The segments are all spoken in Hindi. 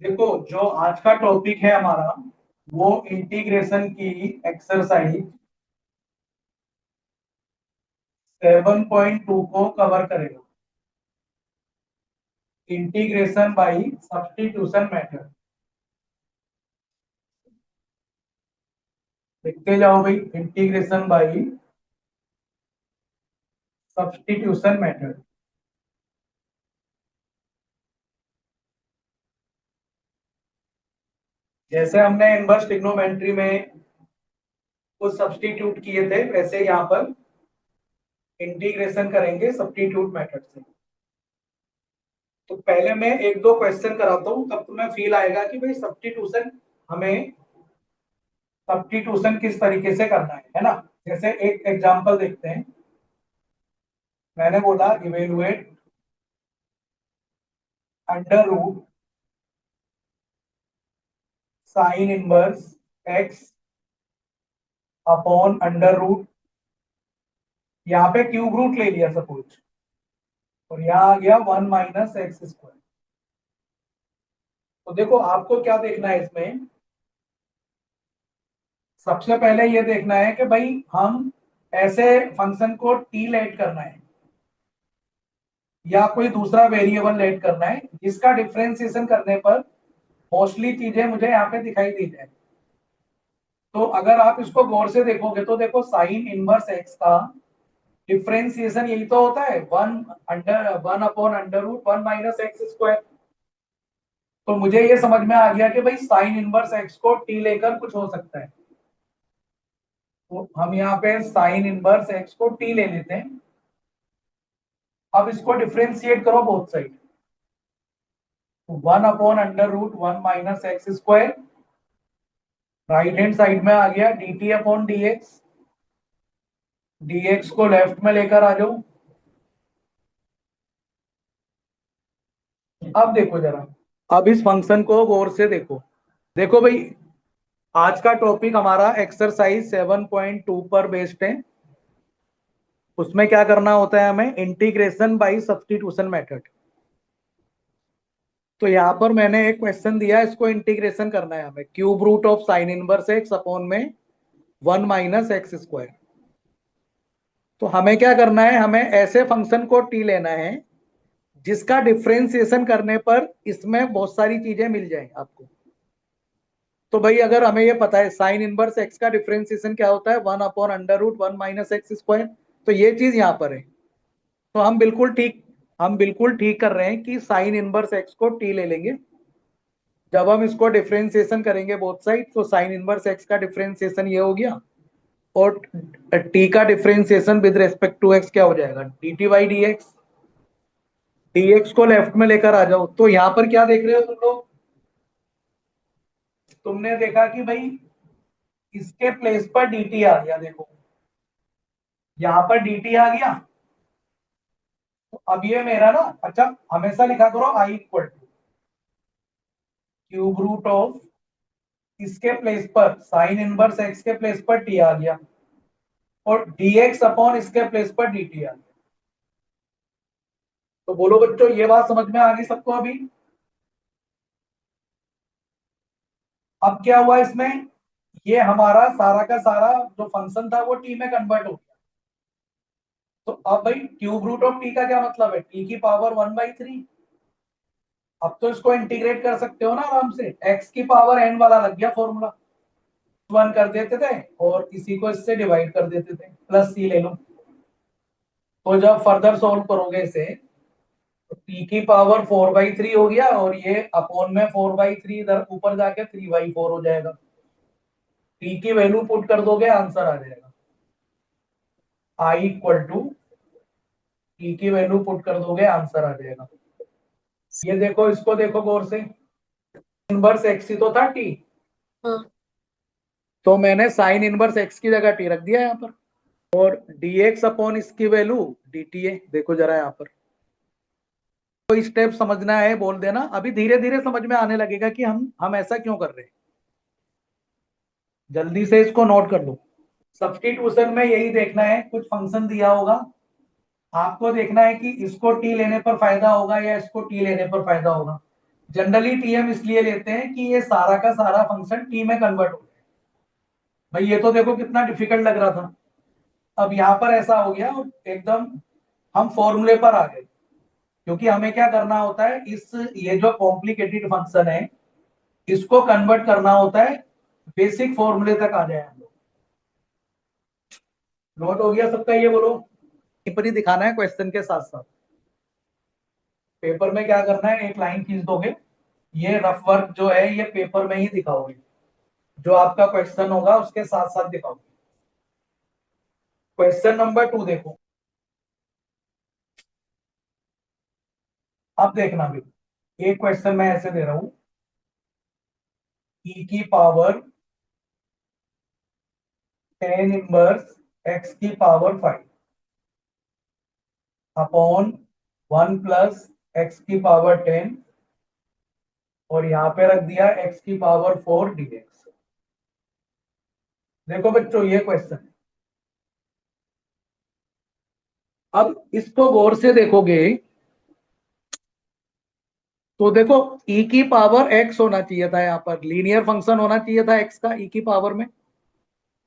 देखो, जो आज का टॉपिक है हमारा वो इंटीग्रेशन की एक्सरसाइज 7.2 को कवर करेगा। Integration by substitution method. देखते जाओ भाई, इंटीग्रेशन बाय सब्स्टिट्यूशन मेथड। जैसे हमने इनवर्स ट्रिग्नोमेट्री में कुछ सब्स्टिट्यूट किए थे, वैसे यहाँ पर इंटीग्रेशन करेंगे सब्स्टिट्यूट मेथड से। तो पहले मैं एक दो क्वेश्चन कराता हूँ, तब तुम्हें फील आएगा कि भाई सब्स्टिट्यूशन हमें सब्स्टिट्यूशन किस तरीके से करना है ना। जैसे एक एग्जांपल देखते हैं। मैंने बोला evaluate under root sine inverse x upon under root, यहाँ पे क्यूब रूट ले लिया सपोज, और यहाँ आ गया 1 - x²। तो देखो आपको क्या देखना है इसमें। सबसे पहले ये देखना है कि भाई हम ऐसे फंक्शन को टी लेट करना है या कोई दूसरा वेरिएबल लेट करना है जिसका डिफरेंशिएशन करने पर मोस्टली चीजें मुझे यहाँ पे दिखाई दी जाए। तो अगर आप इसको गौर से देखोगे तो देखो साइन इनवर्स एक्स का डिफरेंशिएशन यही तो होता है, 1/√1 - x²। तो मुझे ये समझ में आ गया कि भाई साइन इनवर्स एक्स को टी लेकर कुछ हो सकता है। तो हम यहाँ पे साइन इनवर्स एक्स को टी ले लेते हैं। अब इसको डिफरेंशिएट करो both side. 1/√1 - x²। Right hand side में आ गया dt/dx। dx को लेफ्ट में लेकर आ जाओ। अब देखो जरा, अब इस फंक्शन को गौर से देखो। देखो भाई, आज का टॉपिक हमारा एक्सरसाइज 7.2 पर बेस्ड है। उसमें क्या करना होता है हमें, इंटीग्रेशन बाय सब्स्टिट्यूशन मेथड। तो यहाँ पर मैंने एक क्वेश्चन दिया, इसको इंटीग्रेशन करना है हमें, cube root of sine inverse x upon में 1 - x²। तो हमें क्या करना है, हमें ऐसे फंक्शन को टी लेना है जिसका डिफरेंशिएशन करने पर इसमें बहुत सारी चीजें मिल जाए आपको। तो भाई अगर हमें ये पता है साइन इनवर्स एक्स का डिफरेंशिएशन क्या होता है, 1/√1 - x²। तो ये चीज यहाँ पर है। तो हम बिल्कुल ठीक कर रहे हैं कि साइन इनवर्स एक्स को टी ले लेंगे। जब हम इसको डिफरेंशिएशन करेंगे बोथ साइड, तो साइन इनवर्स एक्स का डिफरेंशिएशन ये हो गया, और टी का differentiation with respect to x क्या हो जाएगा, dt/dx। dx को लेफ्ट में लेकर आ जाओ। तो यहाँ पर क्या देख रहे हो तुम लोग, तुमने देखा कि भाई इसके प्लेस पर dt आ गया। देखो यहाँ पर dt आ गया। तो अब ये मेरा ना, अच्छा हमेशा लिखा करो i equal to cube root of, इसके प्लेस पर साइन इनवर्स एक्स के प्लेस पर टी आ गया, और dx अपॉन इसके प्लेस पर dt आ गया। तो बोलो बच्चों, ये बात समझ में आ गई सबको अभी। अब क्या हुआ इसमें, ये हमारा सारा का सारा जो फंक्शन था वो टी में कन्वर्ट हो गया। तो अब भाई क्यूब रूट ऑफ टी का क्या मतलब है, टी की पावर 1/3। अब तो इसको इंटीग्रेट कर सकते हो ना आराम से, एक्स की पावर एन वाला लग गया फॉर्मूला। 1 कर देते थे और इसी को इससे डिवाइड कर देते थे, प्लस सी ले लो। तो जब फर्दर सॉल्व करोगे इसे, तो टी की पावर 4/3 हो गया, और ये अपॉन में 4/3 इधर ऊपर जाके 3/4 हो जाएगा। टी की वैल्यू पुट कर दोगे, आंसर आ जाएगा आई इक्वल टू, टी की वैल्यू पुट कर दोगे आंसर आ जाएगा। ये देखो, इसको देखो गौर से, इनवर्स एक्स ही तो था टी। हाँ। तो मैंने साइन इनवर्स एक्स की जगह टी रख दिया यहाँ पर, और dx अपॉन इसकी वैल्यू dt है। देखो जरा यहाँ पर, कोई स्टेप समझना है बोल देना, अभी धीरे धीरे समझ में आने लगेगा कि हम ऐसा क्यों कर रहे हैं। जल्दी से इसको नोट कर लो। सब्स्टिट्यूशन में यही देखना है, कुछ फंक्शन दिया होगा, आपको देखना है कि इसको टी लेने पर फायदा होगा या इसको टी लेने पर फायदा होगा। जनरली टीएम इसलिए लेते हैं कि ये सारा का सारा फंक्शन टी में कन्वर्ट हो जाए। भाई ये तो देखो कितना डिफिकल्ट लग रहा था, अब यहां पर ऐसा हो गया एकदम, हम फॉर्मूले पर आ गए। क्योंकि हमें क्या करना होता है, इस ये जो कॉम्प्लिकेटेड फंक्शन है इसको कन्वर्ट करना होता है बेसिक फॉर्मूले तक आ जाए हम लोग। नोट हो गया सबका, ये बोलो। पेपर ही दिखाना है क्वेश्चन के साथ साथ। पेपर में क्या करना है, एक लाइन खींच दोगे, ये रफ वर्क जो है ये पेपर में ही दिखाओगे, जो आपका क्वेश्चन होगा उसके साथ साथ दिखाओगे। क्वेश्चन नंबर 2 देखो। अब देखना भी, एक क्वेश्चन मैं ऐसे दे रहा हूं, ई की पावर 10 इनवर्स x की पावर 5 अपॉन 1 प्लस x की पावर 10, और यहां पे रख दिया x की पावर 4 dx। देखो बच्चों ये क्वेश्चन, अब इसको गौर से देखोगे तो देखो e की पावर x होना चाहिए था, यहां पर लीनियर फंक्शन होना चाहिए था x का e की पावर में।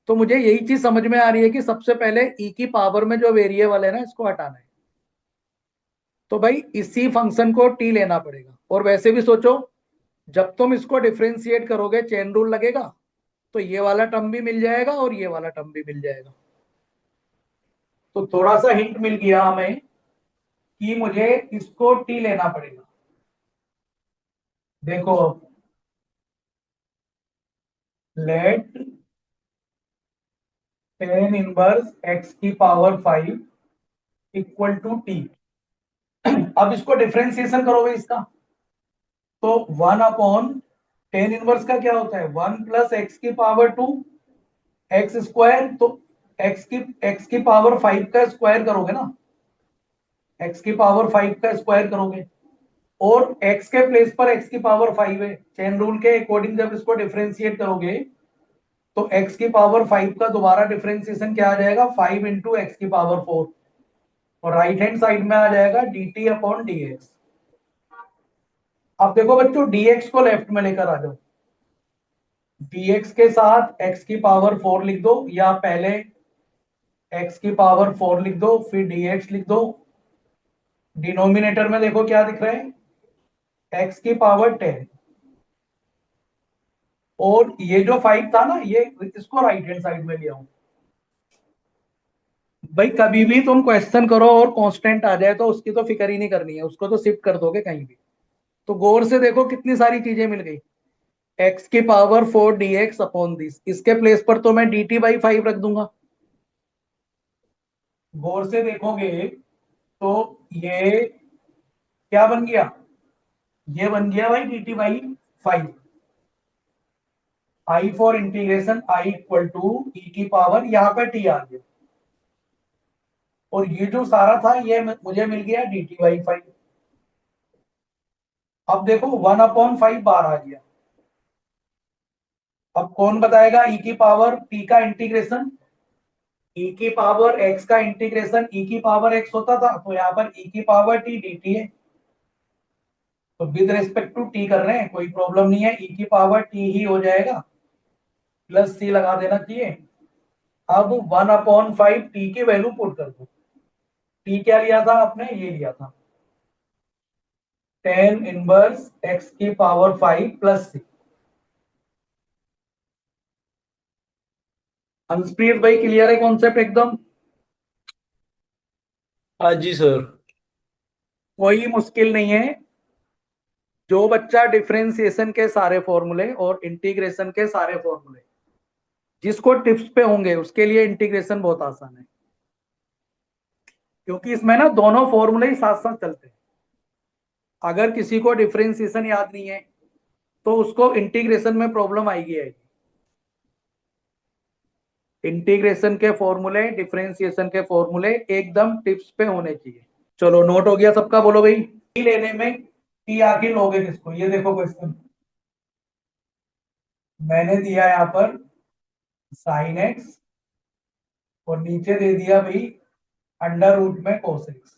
तो मुझे यही चीज समझ में आ रही है कि सबसे पहले e की पावर में जो वेरिएबल है ना इसको हटाना है। तो भाई इसी फंक्शन को t लेना पड़ेगा, और वैसे भी सोचो जब तुम इसको डिफ्रेंशिएट करोगे चेन रूल लगेगा, तो ये वाला टर्म भी मिल जाएगा और ये वाला टर्म भी मिल जाएगा। तो थोड़ा सा हिंट मिल गया हमें कि मुझे इसको t लेना पड़ेगा। देखो लेट 10 इनवर्स x की पावर 5 इक्वल टू टी। अब इसको डिफ्रेंसिएशन करोगे इसका, तो 1 अपॉन 10 इनवर्स का क्या होता है, 1 प्लस x की पावर 2 एक्स स्क्वायर। तो x की पावर 5 का स्क्वायर करोगे ना, x की पावर 5 का स्क्वायर करोगे, और x के प्लेस पर x की पावर 5 है, चेन रूल के अकॉर्डिंग जब इसको डिफ्रेंशिएट करोगे तो x की पावर 5 का दोबारा डिफ्रेंसिएशन क्या आ जाएगा, 5 इंटू x की पावर 4, और राइट हैंड साइड में आ जाएगा dt अपॉन dx। अब देखो बच्चों dx को लेफ्ट में लेकर आ जाओ, dx के साथ x की पावर 4 लिख दो, या पहले x की पावर 4 लिख दो फिर dx लिख दो। डिनोमिनेटर में देखो क्या दिख रहा है, x की पावर 10, और ये जो 5 था ना ये, इसको राइट हैंड साइड में ले आऊं। भाई कभी भी तुम क्वेश्चन करो और कांस्टेंट आ जाए तो उसकी तो फिक्र ही नहीं करनी है, उसको तो शिफ्ट कर दोगे कहीं भी। तो गौर से देखो कितनी सारी चीजें मिल गई, x की पावर 4 dx अपॉन दिस, इसके प्लेस पर तो मैं dt/5 रख दूंगा। गौर से देखोगे तो ये क्या बन गया, ये बन गया भाई dt/5। I for integration I equal to E की पावर, यहाँ पे टी आ गया, और ये जो सारा था ये मुझे मिल गया dt/5। अब देखो 1/5 बार आ गया। अब कौन बताएगा ई की पावर टी का इंटीग्रेशन, ई की पावर एक्स का इंटीग्रेशन ई की पावर एक्स होता था, तो यहाँ पर ई की पावर टी dt है। तो विद रिस्पेक्ट टू टी कर रहे हैं, कोई प्रॉब्लम नहीं है, ई की पावर टी ही हो जाएगा, प्लस सी लगा देना चाहिए। अब 1/5 टी की वैल्यू पुट कर दो, टी क्या लिया था आपने, ये लिया था 10 इनवर्स x की पावर 5 प्लस सी। हंसप्रीत भाई क्लियर है कॉन्सेप्ट एकदम? हाँ जी सर। कोई मुश्किल नहीं है। जो बच्चा डिफरेंशिएशन के सारे फॉर्मूले और इंटीग्रेशन के सारे फॉर्मूले जिसको टिप्स पे होंगे उसके लिए इंटीग्रेशन बहुत आसान है, क्योंकि इसमें ना दोनों फॉर्मूले ही साथ साथ चलते हैं। अगर किसी को डिफरेंशिएशन याद नहीं है तो उसको इंटीग्रेशन में प्रॉब्लम आएगी। इंटीग्रेशन के फॉर्मूले डिफरेंशिएशन के फॉर्मूले एकदम टिप्स पे होने चाहिए। चलो नोट हो गया सबका, बोलो भाई टी लेने में टी आखिर लोगे किसको, ये देखो क्वेश्चन मैंने दिया यहाँ पर साइन एक्स, और नीचे दे दिया भाई अंडर रूट में कोस एक्स।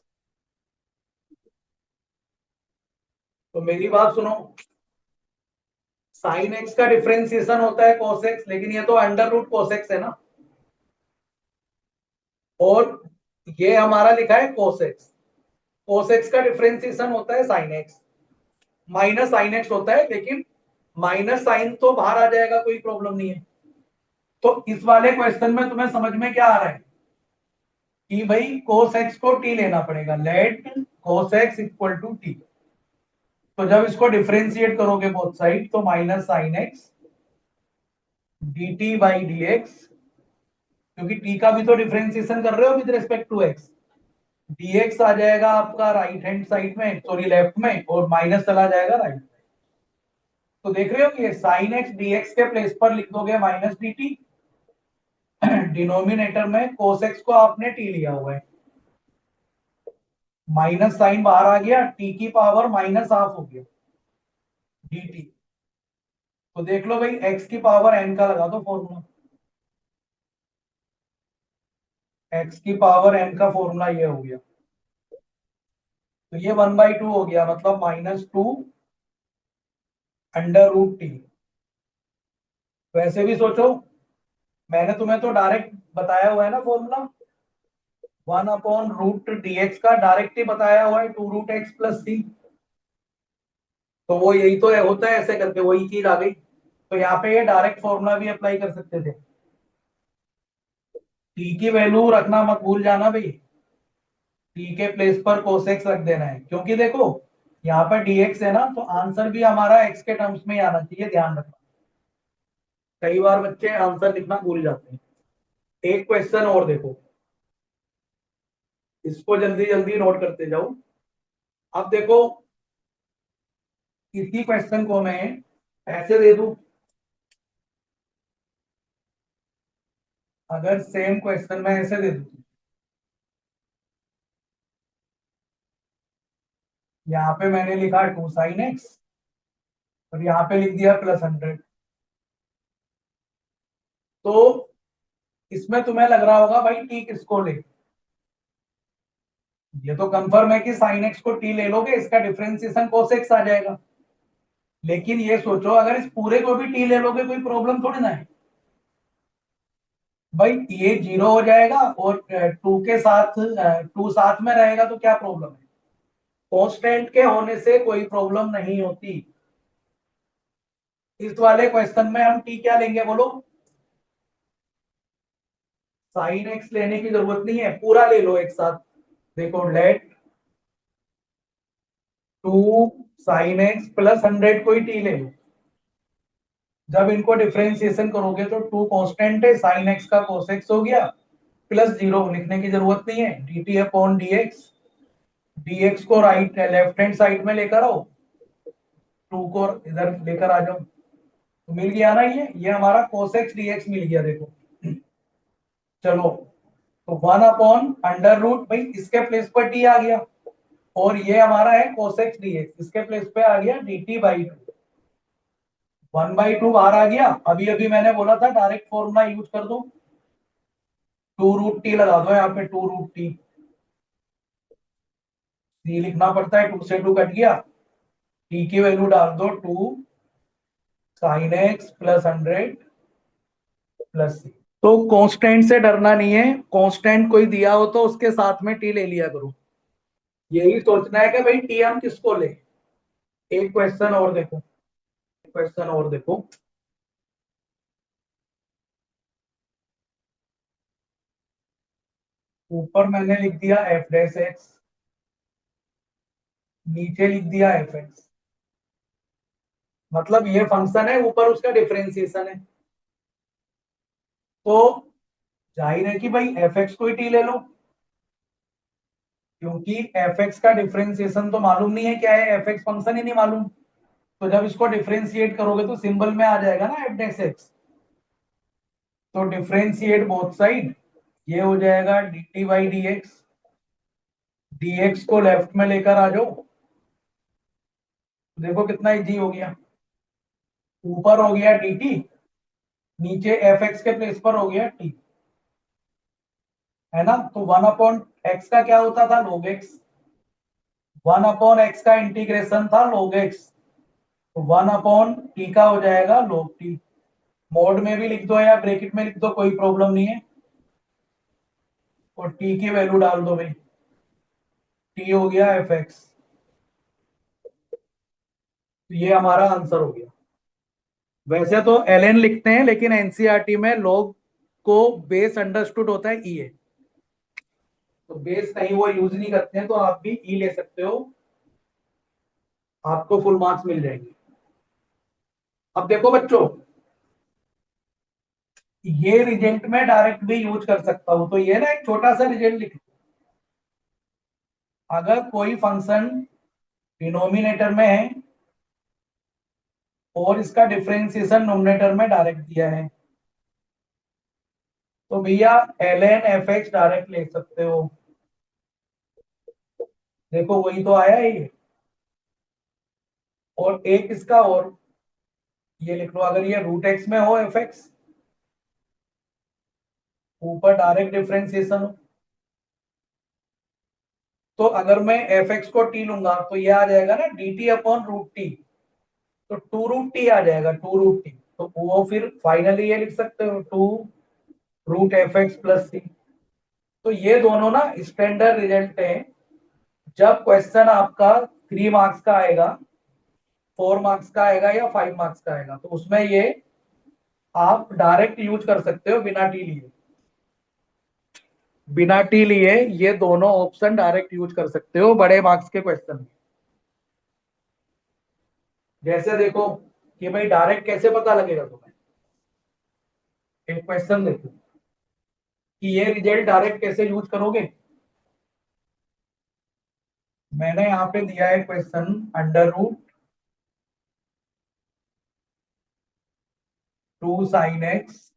तो मेरी बात सुनो, साइन एक्स का डिफरेंशिएशन होता है cos x, लेकिन ये तो अंडर रूट cos x है ना, और ये हमारा लिखा है cos x। cos x का डिफरेंशिएशन होता है sin x, minus sine x होता है, लेकिन माइनस साइन तो बाहर आ जाएगा, कोई प्रॉब्लम नहीं है। तो इस वाले क्वेश्चन में तुम्हें समझ में क्या आ रहा है कि भाई cos x को t लेना पड़ेगा, let cos x equal to t। तो जब इसको डिफरेंशिएट करोगे बोथ साइड, तो minus sine x dt by d x, क्योंकि t का भी तो डिफरेंशिएशन कर रहे हो with respect to x, dx आ जाएगा आपका राइट हैंड साइड में, सॉरी लेफ्ट में, और माइनस चला जाएगा राइट। तो देख रहे हो कि साइन एक्स dx के प्लेस पर लिख दोगे माइनस dt, डिनोमिनेटर में cos x को आपने t लिया हुआ है, माइनस साइन बाहर आ गया, t की पावर माइनस हाफ हो गया dt। तो देख लो भाई x की पावर n का लगा दो फॉर्मूला, x की पावर n का फॉर्मूला ये हो गया, तो ये 1/2 हो गया, मतलब -2 अंडर रूट टी। वैसे भी सोचो, मैंने तुम्हें तो डायरेक्ट बताया हुआ है ना फॉर्मूला, 1/रूट डी एक्स का डायरेक्ट ही बताया हुआ है, 2√x प्लस सी। तो वो यही तो है, होता है ऐसे करके, वही चीज आ गई। तो यहाँ पे ये डायरेक्ट फॉर्मूला भी अप्लाई कर सकते थे। टी की वैल्यू रखना मत भूल जाना भाई, टी के प्लेस पर कोसेक्स रख देना है, क्योंकि देखो यहाँ पर dx है ना, तो आंसर भी हमारा x के टर्म्स में ही आना चाहिए, ध्यान रखना। कई बार बच्चे आंसर लिखना भूल जाते हैं। एक क्वेश्चन और देखो, इसको जल्दी जल्दी नोट करते जाओ। अब देखो, इसी क्वेश्चन को मैं ऐसे दे दूं, अगर सेम क्वेश्चन मैं ऐसे दे दूं, यहाँ पे मैंने लिखा 2 sin x, और यहाँ पे लिख दिया +100। तो इसमें तुम्हें लग रहा होगा भाई टी किसको ले, ये तो कंफर्म है कि साइन एक्स को टी ले लोगे, इसका डिफरेंशिएशन cos x आ जाएगा। लेकिन ये सोचो, अगर इस पूरे को भी टी ले लोगे, कोई प्रॉब्लम थोड़ी ना है भाई, ये 0 हो जाएगा, और टू साथ में रहेगा, तो क्या प्रॉब्लम है। कांस्टेंट के होने से कोई प्रॉब्लम नहीं होती। इस वाले क्वेश्चन में हम टी क्या लेंगे बोलो, साइन एक्स लेने की जरूरत नहीं है, पूरा ले लो एक साथ। देखो, लेट 2 sin x +100 कोई टी ले लो। जब इनको डिफरेंशिएशन करोगे तो 2 कांस्टेंट है, साइन एक्स का cos x हो गया, +0 लिखने की जरूरत नहीं है, dt अपॉन dx। dx को राइट लेफ्ट हैंड साइड में लेकर आओ, 2 को इधर लेकर आ जाओ, तो मिल गया ना, ये हमारा cos x dx मिल गया, देखो। चलो, तो 1/√, भाई इसके प्लेस पर t आ गया, और ये हमारा है cos x dx, इसके प्लेस पे आ गया dt/2। 1/2 बाहर आ गया, अभी अभी मैंने बोला था डायरेक्ट फॉर्मूला यूज कर दो, 2√t लगा दो यहाँ पे, 2√t। सी लिखना पड़ता है, 2 से 2 कट गया, टी की वैल्यू डाल दो, 2 sin x +100 +c। तो कांस्टेंट से डरना नहीं है, कांस्टेंट कोई दिया हो तो उसके साथ में टी ले लिया करो। यही सोचना है कि भाई टी हम किसको ले। एक क्वेश्चन और देखो, क्वेश्चन और देखो, ऊपर मैंने लिख दिया f'(x), नीचे लिख दिया f(x), मतलब ये फंक्शन है, ऊपर उसका डिफरेंशिएशन है। तो जाहिर है कि भाई f(x) को ही टी ले लो, क्योंकि f(x) का डिफरेंशिएशन तो मालूम नहीं है क्या है, f(x) फंक्शन ही नहीं मालूम। तो जब इसको डिफरेंशिएट करोगे तो सिंबल में आ जाएगा ना f'(x), तो डिफरेंशिएट बोथ साइड, ये हो जाएगा dt/dx। dx को लेफ्ट में लेकर आ जाओ, देखो कितना इजी हो गया, ऊपर हो गया dt, नीचे f(x) के प्लेस पर हो गया t, है ना। तो 1/x का क्या होता था, log x। 1/x का इंटीग्रेशन था log x, तो 1/t का हो जाएगा log t। मोड में भी लिख दो या ब्रैकेट में लिख दो, कोई प्रॉब्लम नहीं है। और t की वैल्यू डाल दो भाई, t हो गया fx। तो ये हमारा आंसर हो गया। वैसे तो ln लिखते हैं, लेकिन एनसीईआरटी में log को बेस अंडरस्टूड होता है ई है, तो बेस कहीं वो यूज नहीं करते हैं, तो आप भी ई ले सकते हो, आपको फुल मार्क्स मिल जाएंगे। अब देखो बच्चों, ये रिजल्ट में डायरेक्ट भी यूज कर सकता हूं, तो ये ना एक छोटा सा रिजल्ट लिख, अगर कोई फंक्शन डिनोमिनेटर में है और इसका डिफरेंशिएशन नोमिनेटर में डायरेक्ट दिया है, तो भैया ln fx डायरेक्ट ले सकते हो। देखो वही तो आया है ये। और एक इसका और ये लिख लो, अगर ये रूट एक्स में हो fx, ऊपर डायरेक्ट डिफरेंशिएशन हो, तो अगर मैं fx को t लूंगा तो ये आ जाएगा ना dt अपॉन रूट टी, तो 2√t आ जाएगा, 2√t। तो वो फिर फाइनली ये लिख सकते हो 2√fx प्लस सी। तो ये दोनों ना स्टैंडर्ड रिजल्ट है। जब क्वेश्चन आपका 3 मार्क्स का आएगा, 4 मार्क्स का आएगा या 5 मार्क्स का आएगा, तो उसमें ये आप डायरेक्ट यूज कर सकते हो बिना टी लिए। बिना टी लिए ये दोनों ऑप्शन डायरेक्ट यूज कर सकते हो बड़े मार्क्स के क्वेश्चन में। जैसे देखो कि भाई डायरेक्ट कैसे पता लगेगा तुम्हें, एक क्वेश्चन देखो कि ये रिजल्ट डायरेक्ट कैसे यूज करोगे। मैंने यहाँ पे दिया है question, √2 sin x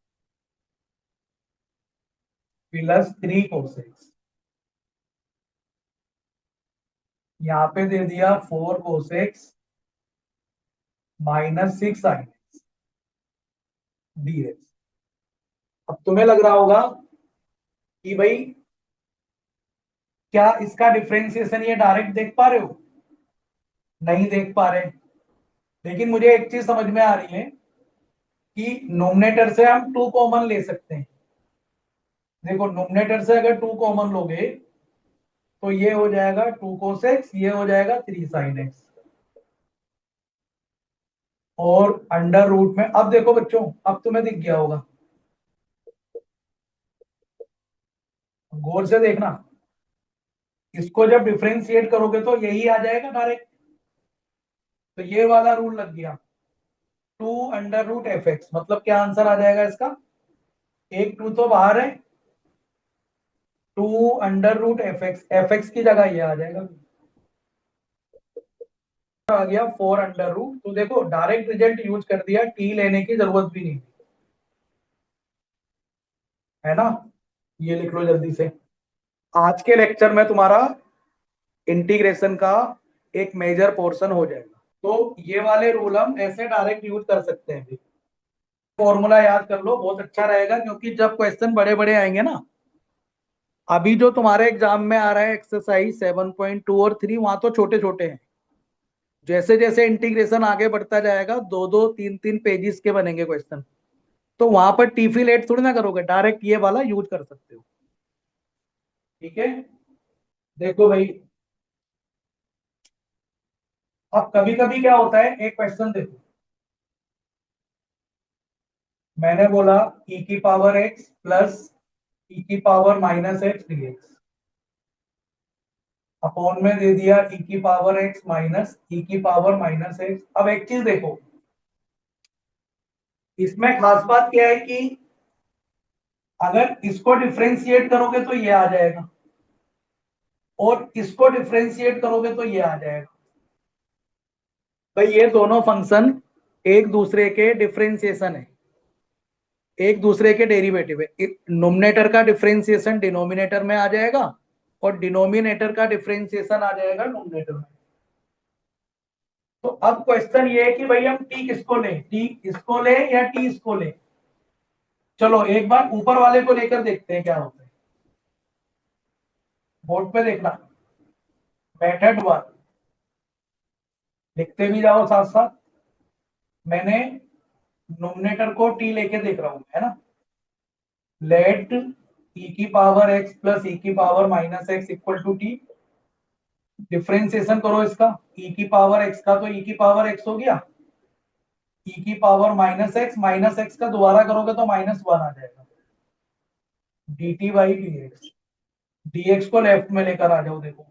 plus 3 cos x। यहाँ पे दे दिया 4 cos x -6 sin x dx। अब तुम्हें लग रहा होगा कि भाई क्या इसका डिफरेंशिएशन ये डायरेक्ट देख पा रहे हो, नहीं देख पा रहे। लेकिन मुझे एक चीज समझ में आ रही है कि नोमिनेटर से हम 2 कॉमन ले सकते हैं। देखो नोमिनेटर से अगर 2 कॉमन लोगे तो ये हो जाएगा 2 cos x, ये हो जाएगा 3 sin x। और अंडर रूट में, अब देखो बच्चों, अब तुम्हें दिख गया होगा, गौर से देखना, इसको जब डिफरेंशिएट करोगे तो यही आ जाएगा डायरेक्ट। तो ये वाला रूल लग गया, 2√fx, मतलब क्या आंसर आ जाएगा इसका, एक 2 तो बाहर है, 2√fx, fx की जगह ये आ जाएगा, आ गया 4√। तो देखो डायरेक्ट रिजल्ट यूज कर दिया, टी लेने की जरूरत भी नहीं, है ना। ये लिख लो जल्दी से। आज के लेक्चर में तुम्हारा इंटीग्रेशन का एक मेजर पोर्शन हो जाएगा। तो ये वाले रूल हम ऐसे डायरेक्ट यूज कर सकते हैं। फॉर्मूला याद कर लो, बहुत अच्छा रहेगा, क्योंकि जब क्वेश्चन बड़े बड़े आएंगे ना, अभी जो तुम्हारे एग्जाम में आ रहा है एक्सरसाइज 7.2 और 3, वहां तो छोटे छोटे हैं। जैसे जैसे इंटीग्रेशन आगे बढ़ता जाएगा, 2-2, 3-3 पेजेस के बनेंगे क्वेश्चन, तो वहां पर टीफी लेट थोड़ी ना करोगे, डायरेक्ट ये वाला यूज कर सकते हो। ठीक है, देखो भाई, अब कभी कभी क्या होता है, एक क्वेश्चन देखो, मैंने बोला e की पावर x प्लस e की पावर -x dx, अपॉन में दे दिया e की पावर x माइनस e की पावर -x। अब एक चीज देखो, इसमें खास बात क्या है कि अगर इसको डिफरेंशिएट करोगे तो ये आ जाएगा, और इसको डिफरेंशिएट करोगे तो ये आ जाएगा। भाई ये दोनों फंक्शन एक दूसरे के डिफरेंशिएशन है, एक दूसरे के डेरिवेटिव है। नोमिनेटर का डिफरेंशिएशन डिनोमिनेटर में आ जाएगा, और डिनोमिनेटर का डिफरेंशिएशन आ जाएगा नोमिनेटर में। तो अब क्वेश्चन ये है कि भाई हम टी किसको लें, टी इसको लें या टी इसको लें। चलो एक बार ऊपर वाले को लेकर देखते हैं क्या होता है। बोर्ड पे देखना, मेथड 1 लिखते भी जाओ साथ साथ। मैंने नोमिनेटर को टी लेके देख रहा हूं, है ना। लेट ई की पावर एक्स प्लस ई की power minus x equal to t. Differentiation करो इसका, ई की पावर एक्स का तो ई की पावर एक्स हो गया, ई की पावर माइनस एक्स का दोबारा करोगे तो -1 आ जाएगा, d t by d x. Dx को लेफ्ट में लेकर आ जाओ, देखो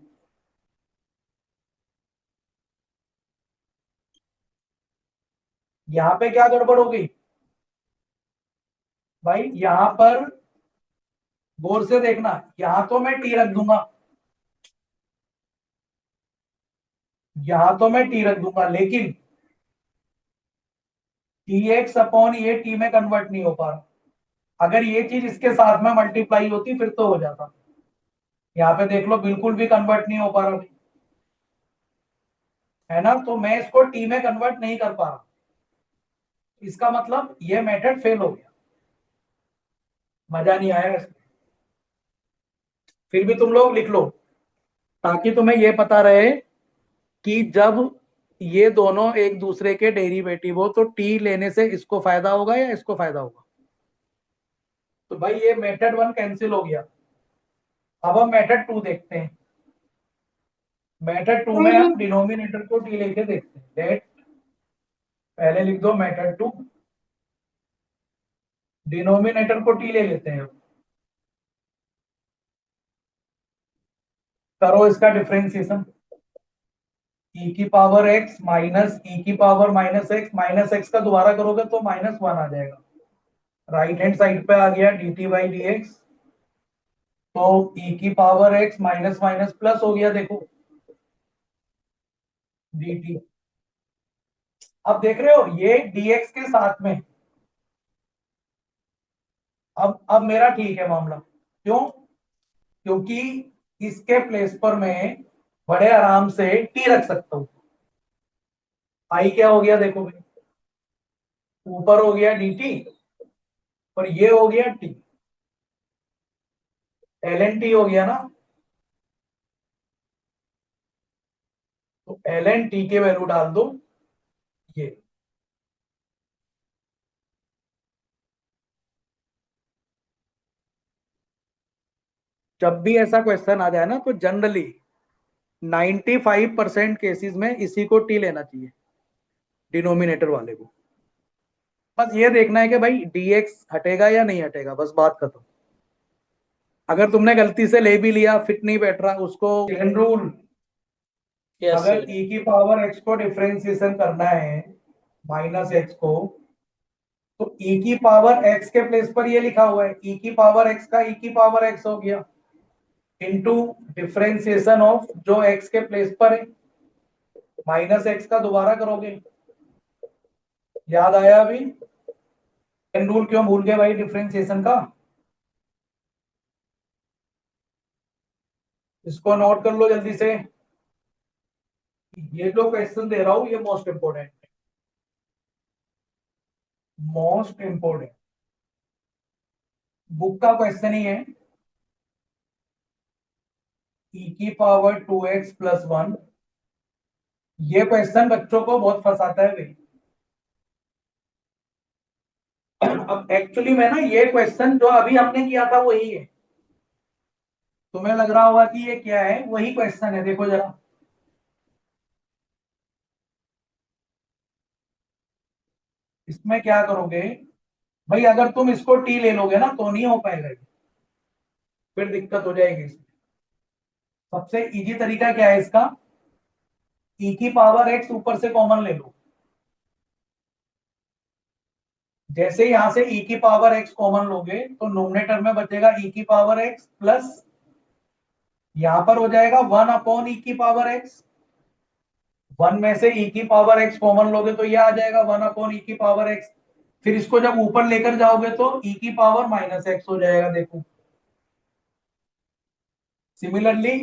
यहाँ पे क्या गड़बड़ हो गई भाई। यहां पर गौर से देखना, यहां तो मैं टी रख दूंगा, यहां तो मैं टी रख दूंगा, लेकिन टी एक्स अपॉन ये टी में कन्वर्ट नहीं हो पा रहा। अगर ये चीज इसके साथ में मल्टीप्लाई होती फिर तो हो जाता। यहाँ पे देख लो बिल्कुल भी कन्वर्ट नहीं हो पा रहा, है ना। तो मैं इसको टी में कन्वर्ट नहीं कर पा रहा, इसका मतलब ये मेथड फेल हो गया। मजा नहीं आया इसमें। फिर भी तुम लोग लिख लो, ताकि तुम्हें ये पता रहे कि जब ये दोनों एक दूसरे के डेरिवेटिव हो तो टी लेने से इसको फायदा होगा या इसको फायदा होगा। तो भाई ये मेथड 1 कैंसिल हो गया। अब हम मेथड 2 देखते हैं। मेथड 2 में हम डिनोमिनेटर को टी लेके देखते हैं। लेट, पहले लिख दो मेथड 2, डिनोमिनेटर को टी ले लेते हैं। करो इसका डिफरेंशिएशन, ई की पावर एक्स माइनस ई की पावर माइनस एक्स का दोबारा करोगे तो -1 आ जाएगा। राइट हैंड साइड पे आ गया d t by d x. तो ई की power x minus minus plus हो गया, देखो डी टी। अब देख रहे हो ये dx के साथ में। अब मेरा ठीक है मामला, क्यों? क्योंकि इसके प्लेस पर मैं बड़े आराम से टी रख सकता हूं। आई क्या हो गया देखो भाई, ऊपर हो गया dt और ये हो गया टी, एल एन टी हो गया ना। तो एल एन टी के वैल्यू डाल दो ये। जब भी ऐसा क्वेश्चन आ जाए ना तो जनरली 95% केसेस में इसी को टी लेना चाहिए, डिनोमिनेटर वाले को। बस ये देखना है कि भाई dx हटेगा या नहीं हटेगा, बस बात खत्म। अगर तुमने गलती से ले भी लिया, फिट नहीं बैठ रहा उसको, चेन रूल। यस अगर सर। e की पावर x को डिफरेंशिएशन करना है माइनस एक्स को, तो e की पावर x के प्लेस पर ये लिखा हुआ है, e की पावर x का e की पावर x हो गया, इनटू डिफरेंशिएशन ऑफ जो x के प्लेस पर है माइनस एक्स का दोबारा करोगे। याद आया अभी चेन रूल क्यों भूल गए भाई डिफरेंशिएशन का? इसको नोट कर लो जल्दी से। ये जो क्वेश्चन दे रहा हूं ये मोस्ट इंपोर्टेंट है, मोस्ट इंपोर्टेंट बुक का क्वेश्चन ही है। ई की पावर 2x+1, ये क्वेश्चन बच्चों को बहुत फंसाता है भाई। अब एक्चुअली में ना ये क्वेश्चन जो अभी हमने किया था वही है। तुम्हें लग रहा होगा कि ये क्या है, वही क्वेश्चन है, देखो जरा। इसमें क्या करोगे भाई, अगर तुम इसको टी ले लोगे ना तो नहीं हो पाएगा ये, फिर दिक्कत हो जाएगी इसमें। सबसे इजी तरीका क्या है इसका, ई की पावर एक्स ऊपर से कॉमन ले लो। जैसे यहां से ई की पावर एक्स कॉमन लोगे तो नोमिनेटर में बचेगा ई की पावर एक्स प्लस, यहां पर हो जाएगा 1 अपॉन ई की पावर एक्स। 1 में से ई की पावर एक्स कॉमन लोगे तो ये आ जाएगा 1 अपॉन ई की पावर एक्स। फिर इसको जब ऊपर लेकर जाओगे तो ई की पावर माइनस एक्स हो जाएगा, देखो। सिमिलरली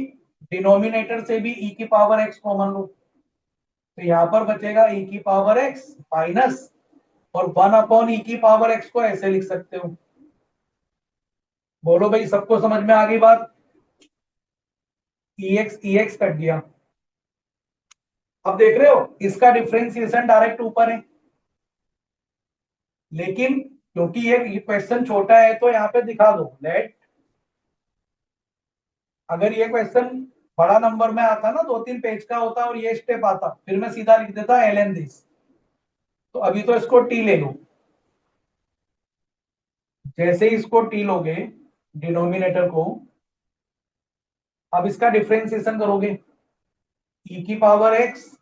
डिनोमिनेटर से भी ई की पावर एक्स कॉमन लो, तो यहां पर बचेगा ई की पावर एक्स माइनस, और 1 अपॉन ई की पावर एक्स को ऐसे लिख सकते हो। बोलो भाई सबको समझ में आ गई बात? ई एक्स कट गया। अब देख रहे हो इसका डिफरेंशिएशन डायरेक्ट ऊपर है, लेकिन क्योंकि ये क्वेश्चन छोटा है तो यहाँ पे दिखा दो लेट, अगर ये क्वेश्चन बड़ा नंबर में आता ना, 2-3 पेज का होता और ये स्टेप आता, फिर मैं सीधा लिख देता एल एन दिस। तो अभी तो इसको टी ले लो, जैसे ही इसको टी लोगे डिनोमिनेटर को, अब इसका डिफरेंशिएशन करोगे, ई की पावर एक्स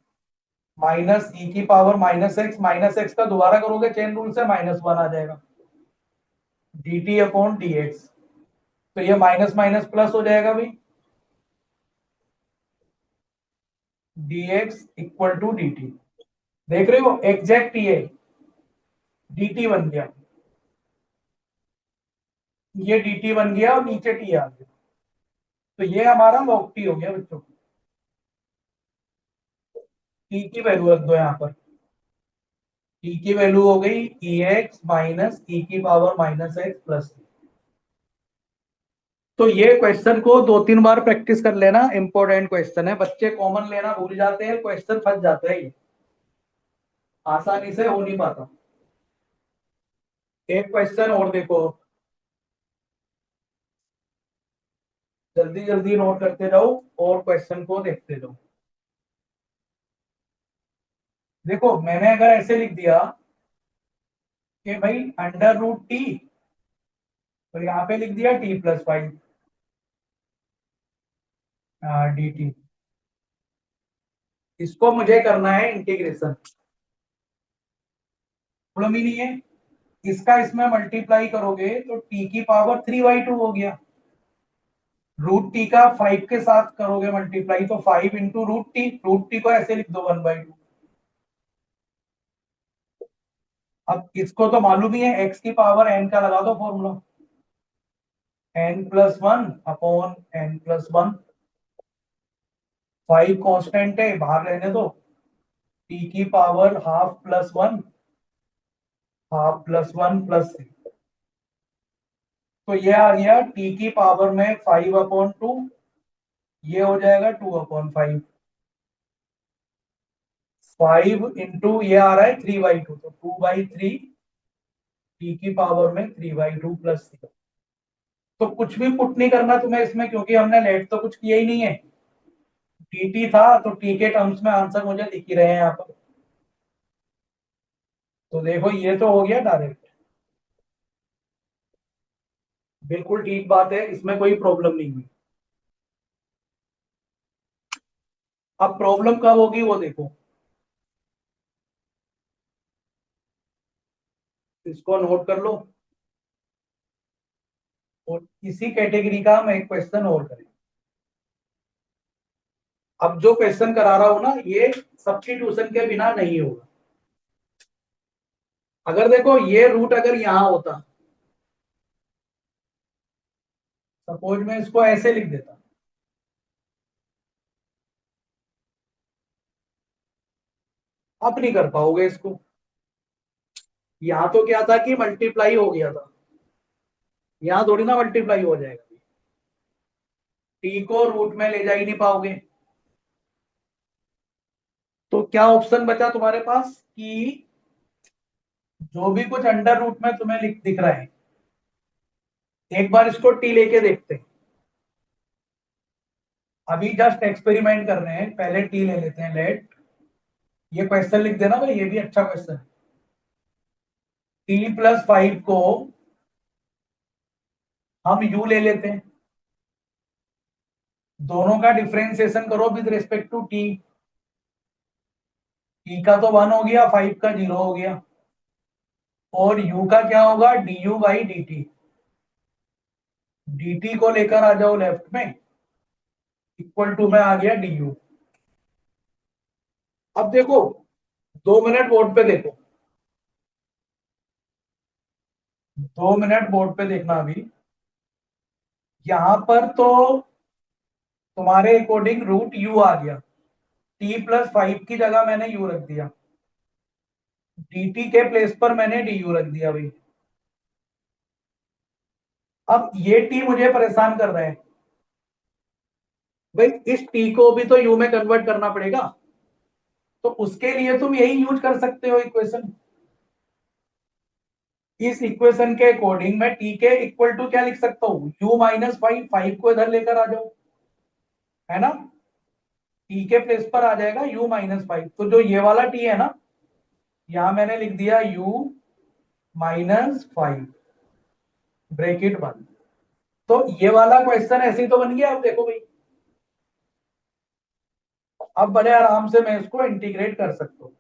माइनस ई की पावर माइनस एक्स का दोबारा करोगे चेन रूल से, -1 आ जाएगा d t upon d x. तो ये माइनस माइनस प्लस हो जाएगा भाई, d x equal to d t. देख रहे हो एग्जैक्ट ये डी टी बन गया, ये डी टी बन गया और नीचे टी आ गया। तो ये हमारा लॉग टी हो गया बच्चों। टी की वैल्यू रख दो यहाँ पर, टी की वैल्यू हो गई ई एक्स माइनस ई की पावर -x प्लस। तो ये क्वेश्चन को 2-3 बार प्रैक्टिस कर लेना, इंपॉर्टेंट क्वेश्चन है, बच्चे कॉमन लेना भूल जाते हैं, क्वेश्चन फंस जाता है, ये आसानी से हो नहीं पाता। एक क्वेश्चन और देखो, जल्दी जल्दी नोट करते जाओ और क्वेश्चन को देखते जाओ। देखो मैंने अगर ऐसे लिख दिया कि भाई √t, तो यहाँ पे लिख दिया t+5 डी टी, इसको मुझे करना है इंटीग्रेशन, प्रॉब्लम ही नहीं है। इसका इसमें मल्टीप्लाई करोगे तो t की पावर 3/2 हो गया, √t का 5 के साथ करोगे मल्टीप्लाई तो 5 इंटू √t को ऐसे लिख दो 1/2। अब इसको तो मालूम ही है, x की पावर n का लगा दो formula, n+1 upon n+1। 5 constant है बाहर रहने दो, t की पावर ½ + 1 ½ + 1 + 6। तो ये आ गया t की पावर में 5/2, ये हो जाएगा 2/5। 5 इंटू ये आ रहा है 3/2, तो 2/3 टी की पावर में 3/2 + 6। तो कुछ भी पुट नहीं करना तुम्हें इसमें, क्योंकि हमने लेट तो कुछ किया ही नहीं है, टी था तो टी के टर्म्स में आंसर मुझे दिख ही रहे हैं यहाँ पर। तो देखो ये तो हो गया डायरेक्ट, बिल्कुल ठीक बात है, इसमें कोई प्रॉब्लम नहीं हुई। अब प्रॉब्लम कब होगी वो देखो, इसको नोट कर लो और इसी कैटेगरी का हम एक क्वेश्चन और करें। अब जो क्वेश्चन करा रहा हूं ना, ये सब्स्टिट्यूशन के बिना नहीं होगा। अगर देखो ये रूट अगर यहां होता, सपोज मैं इसको ऐसे लिख देता, अब नहीं कर पाओगे इसको। यहां तो क्या था कि मल्टीप्लाई हो गया था, यहां थोड़ी ना मल्टीप्लाई हो जाएगा, टी को रूट में ले जा ही नहीं पाओगे। तो क्या ऑप्शन बचा तुम्हारे पास कि जो भी कुछ अंडर रूट में तुम्हें दिख रहा है, एक बार इसको टी लेके देखते हैं। अभी जस्ट एक्सपेरिमेंट कर रहे हैं, पहले टी ले लेते हैं लेट। ये क्वेश्चन लिख देना भाई, ये भी अच्छा क्वेश्चन है। t+5 को हम u ले लेते हैं, दोनों का डिफरेंशिएशन करो with respect to t, t का तो 1 हो गया, 5 का 0 हो गया, और u का क्या होगा du/dt। dt को लेकर आ जाओ लेफ्ट में, इक्वल टू में आ गया du। अब देखो 2 मिनट बोर्ड पे देखो, 2 मिनट बोर्ड पे देखना अभी। यहां पर तो तुम्हारे अकॉर्डिंग रूट u आ गया, t+5 की जगह मैंने u रख दिया, dt के प्लेस पर मैंने du रख दिया भाई। अब ये t मुझे परेशान कर रहा है भाई, इस t को भी तो u में कन्वर्ट करना पड़ेगा। तो उसके लिए तुम यही यूज कर सकते हो इक्वेशन, इस इक्वेशन के अकॉर्डिंग मैं टी के इक्वल टू क्या लिख सकता हूँ, u माइनस 5 को इधर लेकर आ जाओ, है ना, टी के प्लेस पर आ जाएगा u माइनस 5। तो जो ये वाला टी है ना, यहां मैंने लिख दिया u माइनस 5 ब्रैकेट बंद। तो ये वाला क्वेश्चन ऐसे ही तो बन गया। अब देखो भाई, अब बड़े आराम से मैं इसको इंटीग्रेट कर सकता हूँ।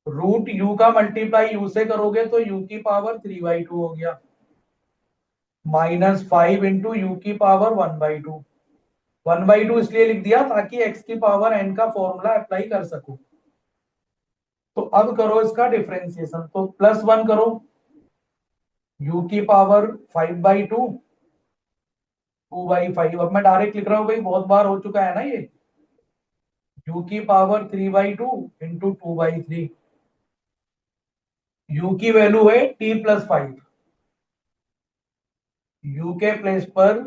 रूट यू का मल्टीप्लाई यू से करोगे तो यू की पावर 3/2 हो गया, -5 इंटू यू की पावर 1/2। 1/2 इसलिए लिख दिया ताकि x की पावर n का फॉर्मूला अप्लाई कर सकूं। तो अब करो इसका डिफरेंशिएशन, तो +1 करो, u की पावर 5/2, 2/5। अब मैं डायरेक्ट लिख रहा हूं भाई, बहुत बार हो चुका है ना ये, u की पावर 3/2 इंटू 2/3। u की वैल्यू है t+5, u के प्लेस पर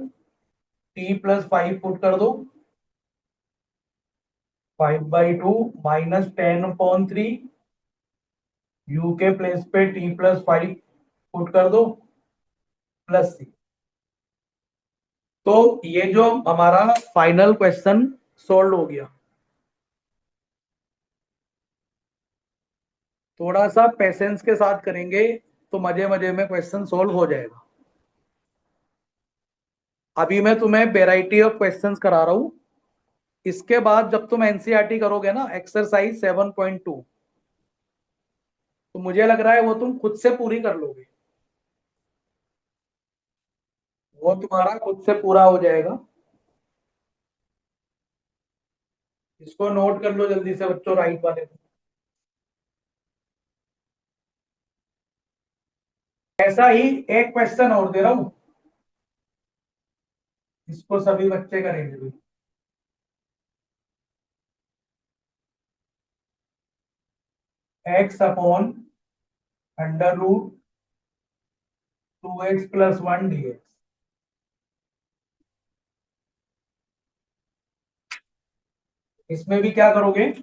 t+5 पुट कर दो, 5/2 -10/3, u के प्लेस पे t+5 पुट कर दो, +c। तो ये जो हमारा फाइनल क्वेश्चन सोल्व हो गया। थोड़ा सा पेशेंस के साथ करेंगे तो मजे मजे में क्वेश्चन सोल्व हो जाएगा। अभी मैं तुम्हें वेराइटी ऑफ क्वेश्चंस करा रहा हूं। इसके बाद जब तुम एनसीईआरटी करोगे ना, एक्सरसाइज 7.2, तो मुझे लग रहा है वो तुम खुद से पूरी कर लोगे, वो तुम्हारा खुद से पूरा हो जाएगा। इसको नोट कर लो जल्दी से बच्चों, राइट वाले को। ऐसा ही एक क्वेश्चन और दे रहा हूं, इसको सभी बच्चे करेंगे भी। x/√2x+1 dx। इसमें भी क्या करोगे,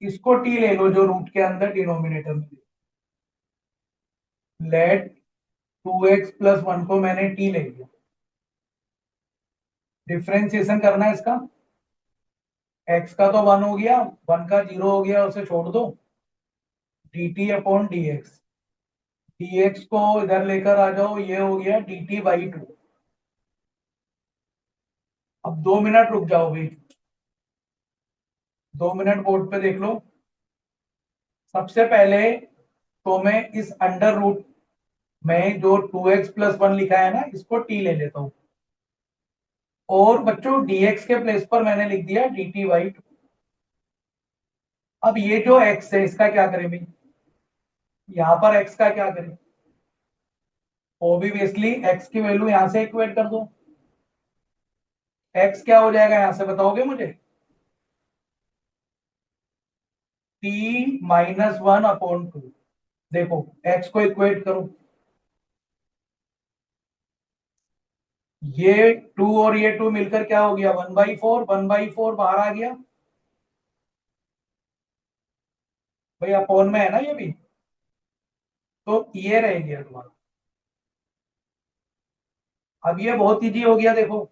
इसको टी ले लो जो रूट के अंदर डिनोमिनेटर में, लेट 2x+1 को मैंने टी ले लिया। डिफरेंशिएशन करना है इसका, x का तो 1 हो गया, 1 का 0 हो गया, उसे छोड़ दो, dt/dx। dx को इधर लेकर आ जाओ, ये हो गया dt/2। अब 2 मिनट रुक जाओ भाई, 2 मिनट बोर्ड पे देख लो। सबसे पहले तो मैं इस अंडर रूट में जो 2x+1 लिखा है ना, इसको t ले लेता हूं, और बच्चों dx के प्लेस पर मैंने लिख दिया dt/2। अब ये जो x है इसका क्या करें भाई, यहां पर x का क्या करें, ऑब्वियसली x की वैल्यू यहां से इक्वेट कर दो। x क्या हो जाएगा यहां से बताओगे मुझे, t-1/2। देखो x को इक्वेट करो, ये 2 और ये 2 मिलकर क्या हो गया, 1/4। 1/4 बाहर आ गया भाई, अपॉन में है ना ये भी, तो ये रह गया तुम्हारा। अब ये बहुत इजी हो गया, देखो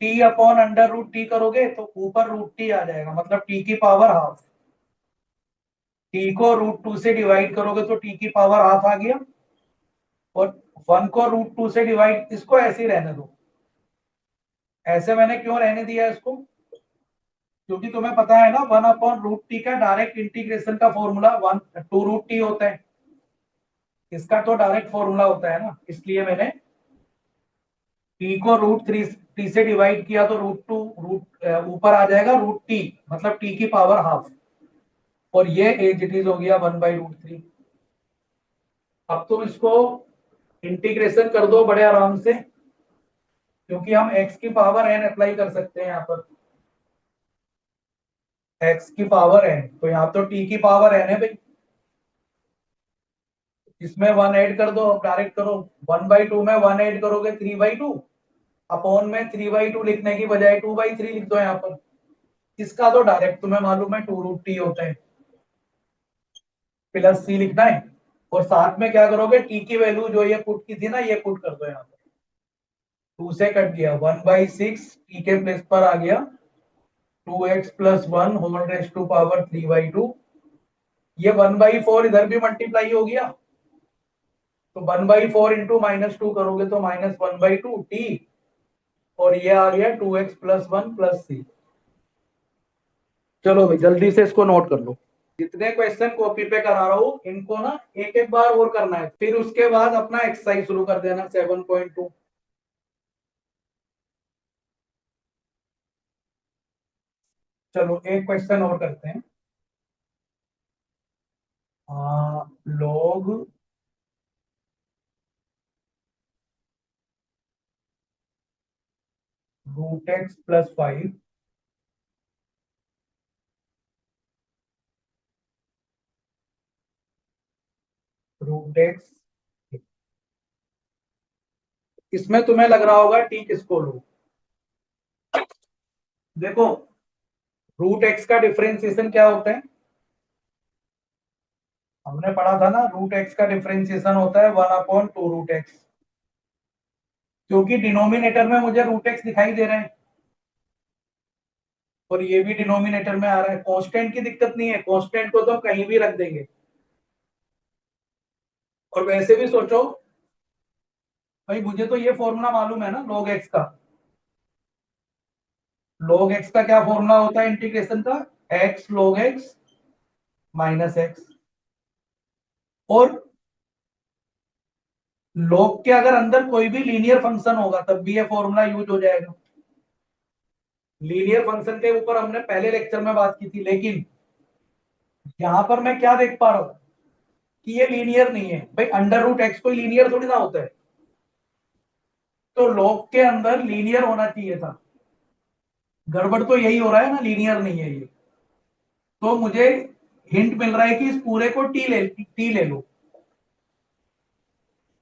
t/√t करोगे तो ऊपर √t आ जाएगा, मतलब t की पावर हाफ। t को √2 से डिवाइड करोगे तो t की पावर हाफ आ गया, और 1 को √2 से डिवाइड, इसको ऐसे ही रहने दो। ऐसे मैंने क्यों रहने दिया इसको, क्योंकि तुम्हें पता है ना 1/√t का डायरेक्ट इंटीग्रेशन का फॉर्मूला 1/2√t होता है, इसका तो डायरेक्ट फॉर्मूला होता है ना, इसलिए मैंने t को √3 से डिवाइड किया तो √2 ऊपर आ जाएगा √t, मतलब t की पावर हाफ, और ये एज इट इज हो गया 1/√3। अब तुम इसको इंटीग्रेशन कर दो बड़े आराम से, क्योंकि हम x की पावर n अप्लाई कर सकते हैं यहाँ पर, x की पावर n, तो यहाँ तो t की पावर n है भाई, इसमें 1 ऐड कर दो, अब डायरेक्ट करो। 1/2 में 1 ऐड करोगे 3/2, अपॉन में 3/2 लिखने की बजाय 2/3 लिख दो यहाँ पर। इसका तो डायरेक्ट तुम्हें मालूम है 2√t होता है। प्लस सी लिखना है, और साथ में क्या करोगे, टी की वैल्यू जो ये पुट की थी ना, ये पुट कर दो यहाँ पे। 2 से कट गया, 1/6 टी के प्लेस पर आ गया 2x plus 1 whole raise to power 3/2। ये 1/4 इधर भी मल्टीप्लाई हो गया, तो 1/4 इंटू -2 करोगे तो -1/2 टी, और ये आ गया 2x प्लस 1 प्लस सी। चलो भाई जल्दी से इसको नोट कर लो। जितने क्वेश्चन कॉपी पे करा रहा हूं इनको ना एक एक बार और करना है, फिर उसके बाद अपना एक्सरसाइज शुरू कर देना 7.2। चलो एक क्वेश्चन और करते हैं। Log √x plus 5 √x। इसमें तुम्हें लग रहा होगा टी किसको लो। देखो √x का डिफरेंशिएशन क्या होता है, हमने पढ़ा था ना, √x का डिफरेंशिएशन होता है 1/2 √x। क्योंकि डिनोमिनेटर में मुझे √x दिखाई दे रहा है और ये भी डिनोमिनेटर में आ रहा है, कांस्टेंट की दिक्कत नहीं है, कांस्टेंट को तो हम कहीं भी रख देंगे। और वैसे भी सोचो भाई, मुझे तो ये फॉर्मूला मालूम है ना log x का। log x का क्या फॉर्मूला होता है इंटीग्रेशन का, x log x minus x। और log के अगर अंदर कोई भी लीनियर फंक्शन होगा तब भी ये फॉर्मूला यूज हो जाएगा। लीनियर फंक्शन के ऊपर हमने पहले लेक्चर में बात की थी, लेकिन यहां पर मैं क्या देख पा रहा हूं कि ये लीनियर नहीं है भाई, √x कोई लीनियर थोड़ी ना होता है, तो log के अंदर लीनियर होना चाहिए था। गड़बड़ तो यही हो रहा है ना, लीनियर नहीं है ये। तो मुझे हिंट मिल रहा है कि इस पूरे को टी ले लो।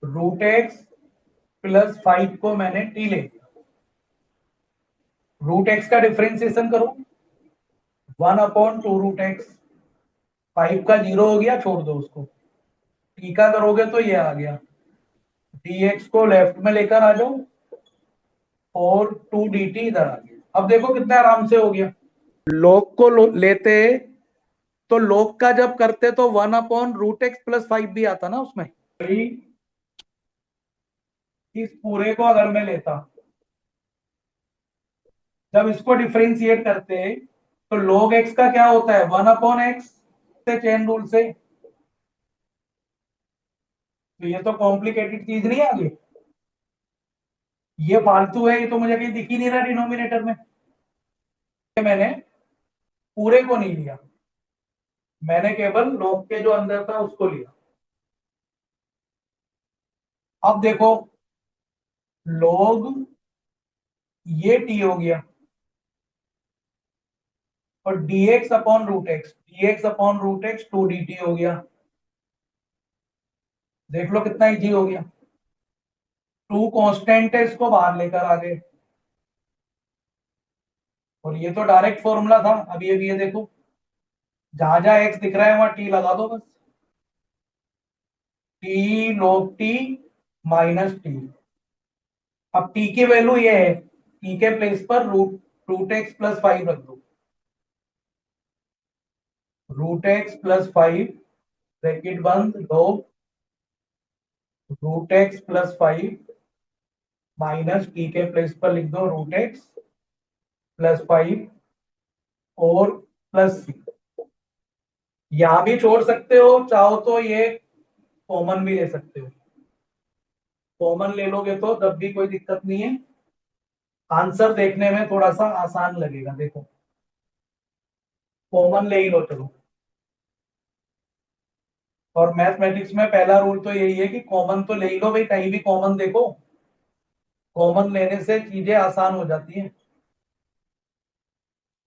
√x प्लस 5 को मैंने टी ले लिया। √x का डिफरेंशिएशन करो, 1/2 √x। 5 का 0 हो गया, छोड़ दो उसको। टी का करोगे तो ये आ गया, dx को लेफ्ट में लेकर आ जाओ और 2 dt इधर आ गया। अब देखो कितना आराम से हो गया। log को लेते तो log का जब करते तो 1/√x प्लस 5 भी आता ना उसमें। इस पूरे को अगर मैं लेता, जब इसको डिफरेंशिएट करते तो log x का क्या होता है, 1/x से चेन रूल से। तो ये तो कॉम्प्लिकेटेड चीज नहीं आ गई, ये फालतू है, ये तो मुझे कहीं दिख ही नहीं रहा डिनोमिनेटर में। मैंने पूरे को नहीं लिया, मैंने केवल log के जो अंदर था उसको लिया। अब देखो log ये t हो गया और dx/√x 2 dt हो गया। देख लो कितना इजी हो गया। 2 कांस्टेंट है, इसको बाहर लेकर आ गए, और ये तो डायरेक्ट फॉर्मूला था। अभी ये देखो, जहां जहां x दिख रहा है वहां t लगा दो बस। t log t minus T. अब t की वैल्यू ये है, t के प्लेस पर √x प्लस 5 रख दो। √x प्लस 5 ब्रैकेट बंद, log √x plus 5 minus T के प्लेस पर लिख दो √x प्लस 5 और प्लस सी। यहां भी छोड़ सकते हो, चाहो तो ये कॉमन भी ले सकते हो। कॉमन ले लोगे तो तब भी कोई दिक्कत नहीं है, आंसर देखने में थोड़ा सा आसान लगेगा। देखो कॉमन ले ही लो चलो। और मैथमेटिक्स में पहला रूल तो यही है कि कॉमन तो ले ही लो भाई, कहीं भी कॉमन देखो, कॉमन लेने से चीजें आसान हो जाती हैं।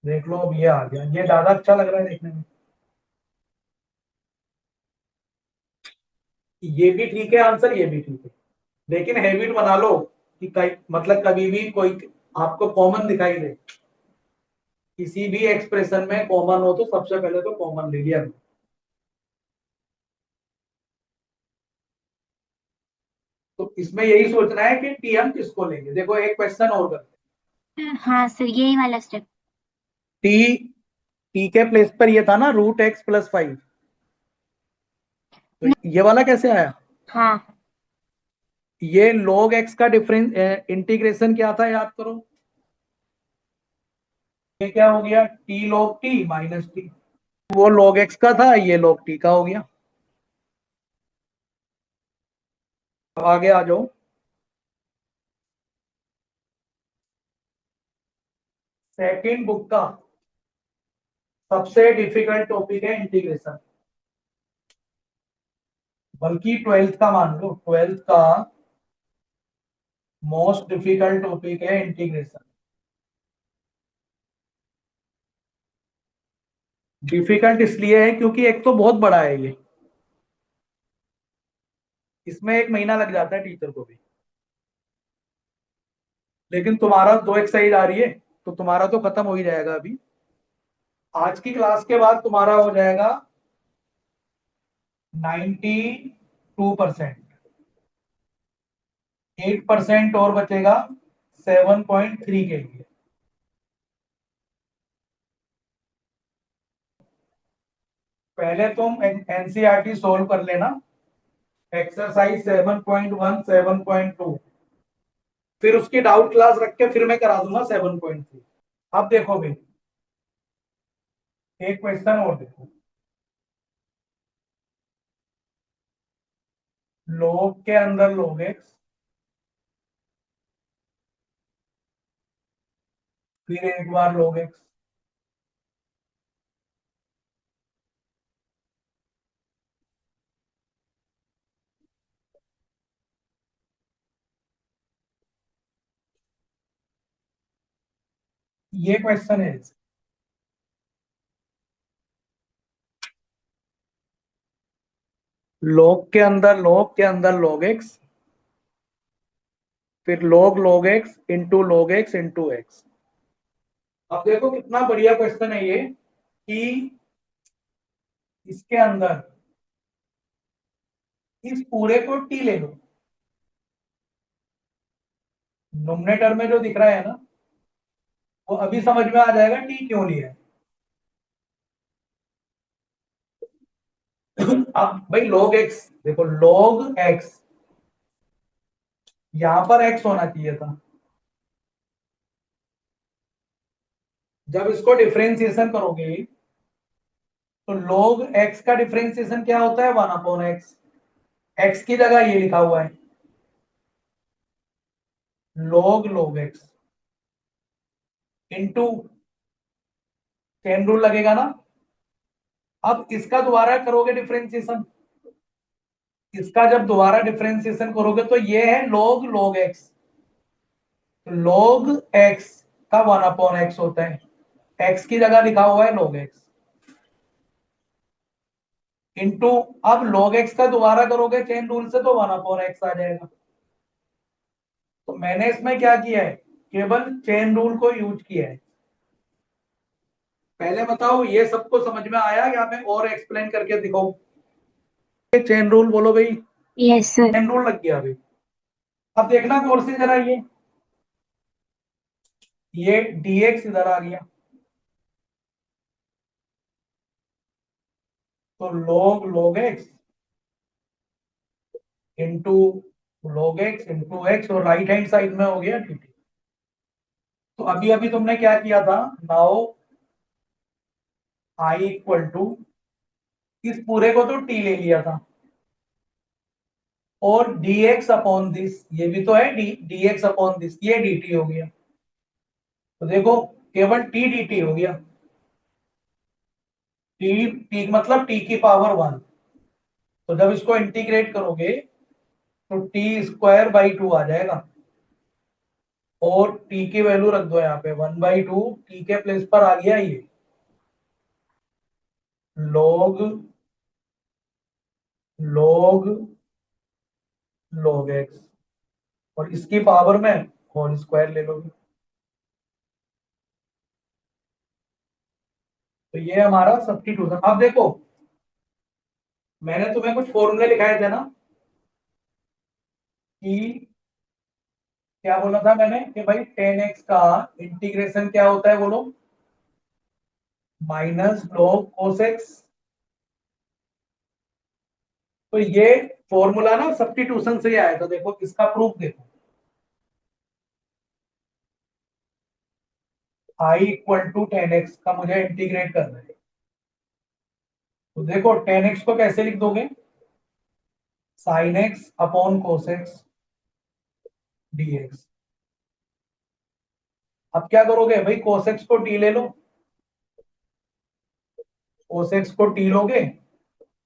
देख लो अब ये आ गया, ये ज्यादा अच्छा लग रहा है देखने में। ये भी ठीक है आंसर, ये भी ठीक है, लेकिन हैबिट बना लो कि कहीं मतलब कभी भी कोई आपको कॉमन दिखाई दे, किसी भी एक्सप्रेशन में कॉमन हो तो सबसे पहले तो कॉमन ले लिया। तो इसमें यही सोचना है कि टी हम किसको लेंगे। देखो एक क्वेश्चन और करते हाँ सर, यही वाला स्टेप। हैं। टी टी के प्लेस पर ये था ना √x+5, तो ये वाला कैसे आया? हाँ ये log x का डिफरेंस इंटीग्रेशन क्या था याद करो। ये क्या हो गया, t log t minus T. वो log x का था, ये log t का हो गया। अब आगे आ जाओ। सेकंड बुक का सबसे डिफिकल्ट टॉपिक है इंटीग्रेशन, बल्कि 12th का मान लो, 12th का मोस्ट डिफिकल्ट टॉपिक है इंटीग्रेशन। डिफिकल्ट इसलिए है क्योंकि एक तो बहुत बड़ा है ये, इसमें 1 महीना लग जाता है टीचर को भी। लेकिन तुम्हारा 2 एक्सरसाइज आ रही है, तो तुम्हारा तो खत्म हो ही जाएगा अभी। आज की क्लास के बाद तुम्हारा हो जाएगा 92%। 8% और बचेगा 7.3 के लिए। पहले तुम एनसीईआरटी सोल्व कर लेना, एक्सरसाइज 7.1 7.2, फिर उसकी डाउट क्लास रख के फिर मैं करा दूंगा 7.3। अब देखो भाई, एक क्वेश्चन और देखो। log के अंदर log x, फिर एक बार log x, ये क्वेश्चन है। log के अंदर log x, फिर log x into log x into x। अब देखो कितना बढ़िया क्वेश्चन है ये, कि इसके अंदर इस पूरे को t ले लो, नोमिनेटर में जो दिख रहा है ना, वो अभी समझ में आ जाएगा t क्यों लिया है। अब भाई log x, देखो log x, यहां पर x होना चाहिए था। जब इसको डिफरेंशिएशन करोगे तो log x का डिफरेंशिएशन क्या होता है, 1/x। x की जगह ये लिखा हुआ है log x into chain rule लगेगा ना। अब इसका दोबारा करोगे डिफरेंशिएशन, इसका जब दोबारा डिफरेंशिएशन करोगे तो ये है log x। log x का 1/x होता है, x की जगह लिखा हुआ है log x इंटू, अब log x का दोबारा करोगे चेन रूल से तो 1/x आ जाएगा। तो मैंने इसमें क्या किया है, केवल चेन रूल को यूज किया है। पहले बताओ ये सबको समझ में आया, या मैं और एक्सप्लेन करके दिखाऊं? चेन रूल बोलो भाई। Yes sir. चेन रूल लग गया भाई। अब देखना गौर से जरा, ये dx इधर आ गया, तो log x into log x और राइट हैंड साइड में हो गया dt। तो अभी अभी तुमने क्या किया था, नाउ i इक्वल टू, इस पूरे को तो t ले लिया था, और dx अपॉन दिस, ये भी तो है dx अपॉन दिस, ये dt हो गया। तो देखो केवल t dt हो गया, t मतलब t की पावर 1। तो जब इसको इंटीग्रेट करोगे तो t²/2 आ जाएगा, और t की वैल्यू रख दो यहाँ पे 1/2, t के प्लेस पर आ गया ये log log log x, और इसकी पावर में होल स्क्वायर ले लोगे। तो ये हमारा सब्स्टिट्यूशन। अब देखो मैंने तुम्हें कुछ फॉर्मूले लिखाए थे ना, कि क्या बोला था मैंने कि भाई 10x का इंटीग्रेशन क्या होता है बोलो, माइनस log cos x। तो ये फॉर्मूला ना सब्स्टिट्यूशन से ही आया था, देखो इसका प्रूफ देखो, i इक्वल टू 10x का मुझे इंटीग्रेट करना है। तो देखो 10x को कैसे लिख दोगे, sin x upon cos x dx। अब क्या करोगे भाई, cos x को t ले लो, cos x को t लोगे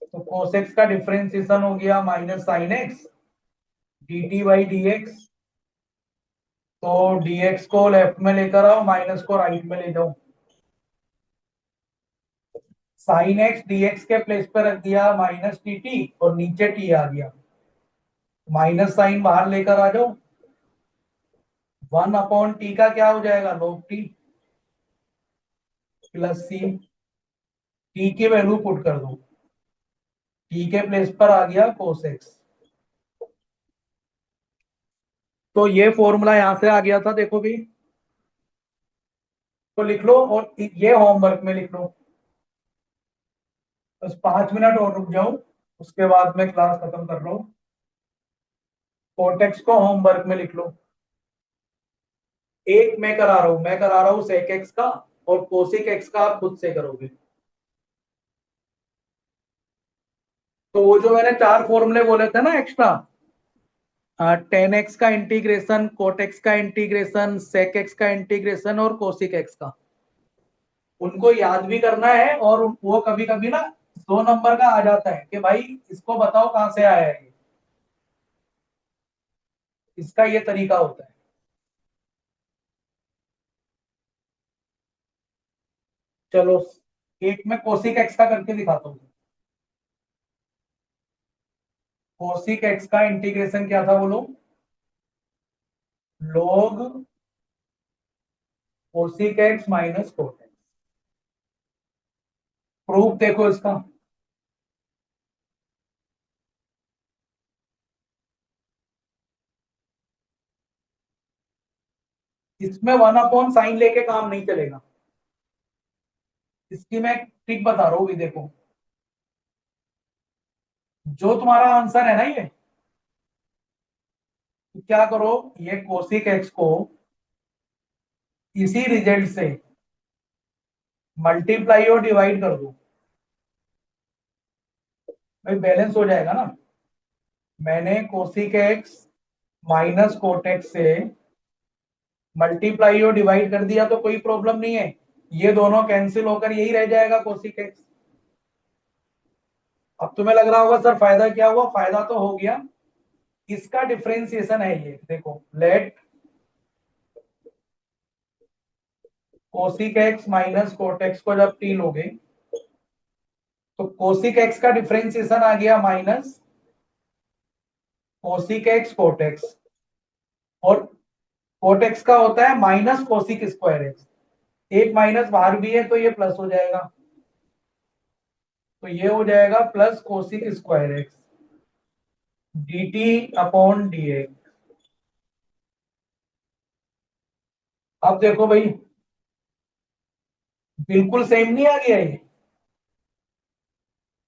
तो cos x का डिफरेंशिएशन हो गया minus sin x dt by dx। तो dx को लेफ्ट में लेकर आओ, माइनस को राइट में ले जाओ। sin x dx के प्लेस पर रख दिया माइनस dt और नीचे t आ गया, माइनस साइन बाहर लेकर आ जाओ, 1/t का क्या हो जाएगा log t plus c। t की वैल्यू पुट कर दो, t के प्लेस पर आ गया cos x। तो ये फॉर्मूला यहां से आ गया था, देखो भी तो लिख लो और ये होमवर्क में लिख लो। बस 5 मिनट और रुक जाओ, उसके बाद में क्लास खत्म कर लो। कोटेक्स को होमवर्क में लिख लो। एक मैं करा रहा हूं सेक एक्स का, और कोसिक एक्स का आप खुद से करोगे। तो वो जो मैंने 4 फॉर्मूले बोले थे ना एक्स्ट्रा, 10x का इंटीग्रेशन, कोटेक्स का इंटीग्रेशन, सेक एक्स का इंटीग्रेशन और कोसिक एक्स का, उनको याद भी करना है। और वो कभी कभी ना 2 नंबर का आ जाता है कि भाई इसको बताओ कहां से आया है ये। इसका ये तरीका होता है। चलो एक में कोसिक एक्स का करके दिखाता हूँ। कोसिक एक्स का इंटीग्रेशन क्या था बोलो, log cosec x minus cot x. Proof देखो इसका, इसमें 1/sin लेके काम नहीं चलेगा। इसकी मैं ट्रिक बता रहा हूं भी, देखो जो तुम्हारा आंसर है ना ये, तो क्या करो, ये कोसिक एक्स को इसी रिजल्ट से मल्टीप्लाई और डिवाइड कर दो, भाई बैलेंस हो जाएगा ना। मैंने कोसिक एक्स माइनस कोटेक्स से मल्टीप्लाई और डिवाइड कर दिया तो कोई प्रॉब्लम नहीं है, ये दोनों कैंसिल होकर यही रह जाएगा कोसिक एक्स। अब तुम्हें लग रहा होगा सर फायदा क्या हुआ, फायदा तो हो गया, इसका डिफरेंशिएशन है ये, देखो let cosec x minus cot x को जब टी लोगे तो कोसिक एक्स का डिफरेंशिएशन आ गया माइनस कोसिक एक्स कोटेक्स, और कोटेक्स का होता है माइनस कोसिक स्क्वायर एक्स। एक माइनस बाहर भी है तो ये प्लस हो जाएगा, तो ये हो जाएगा plus cosec square x dt upon dx। अब देखो भाई बिल्कुल सेम नहीं आ गया ये,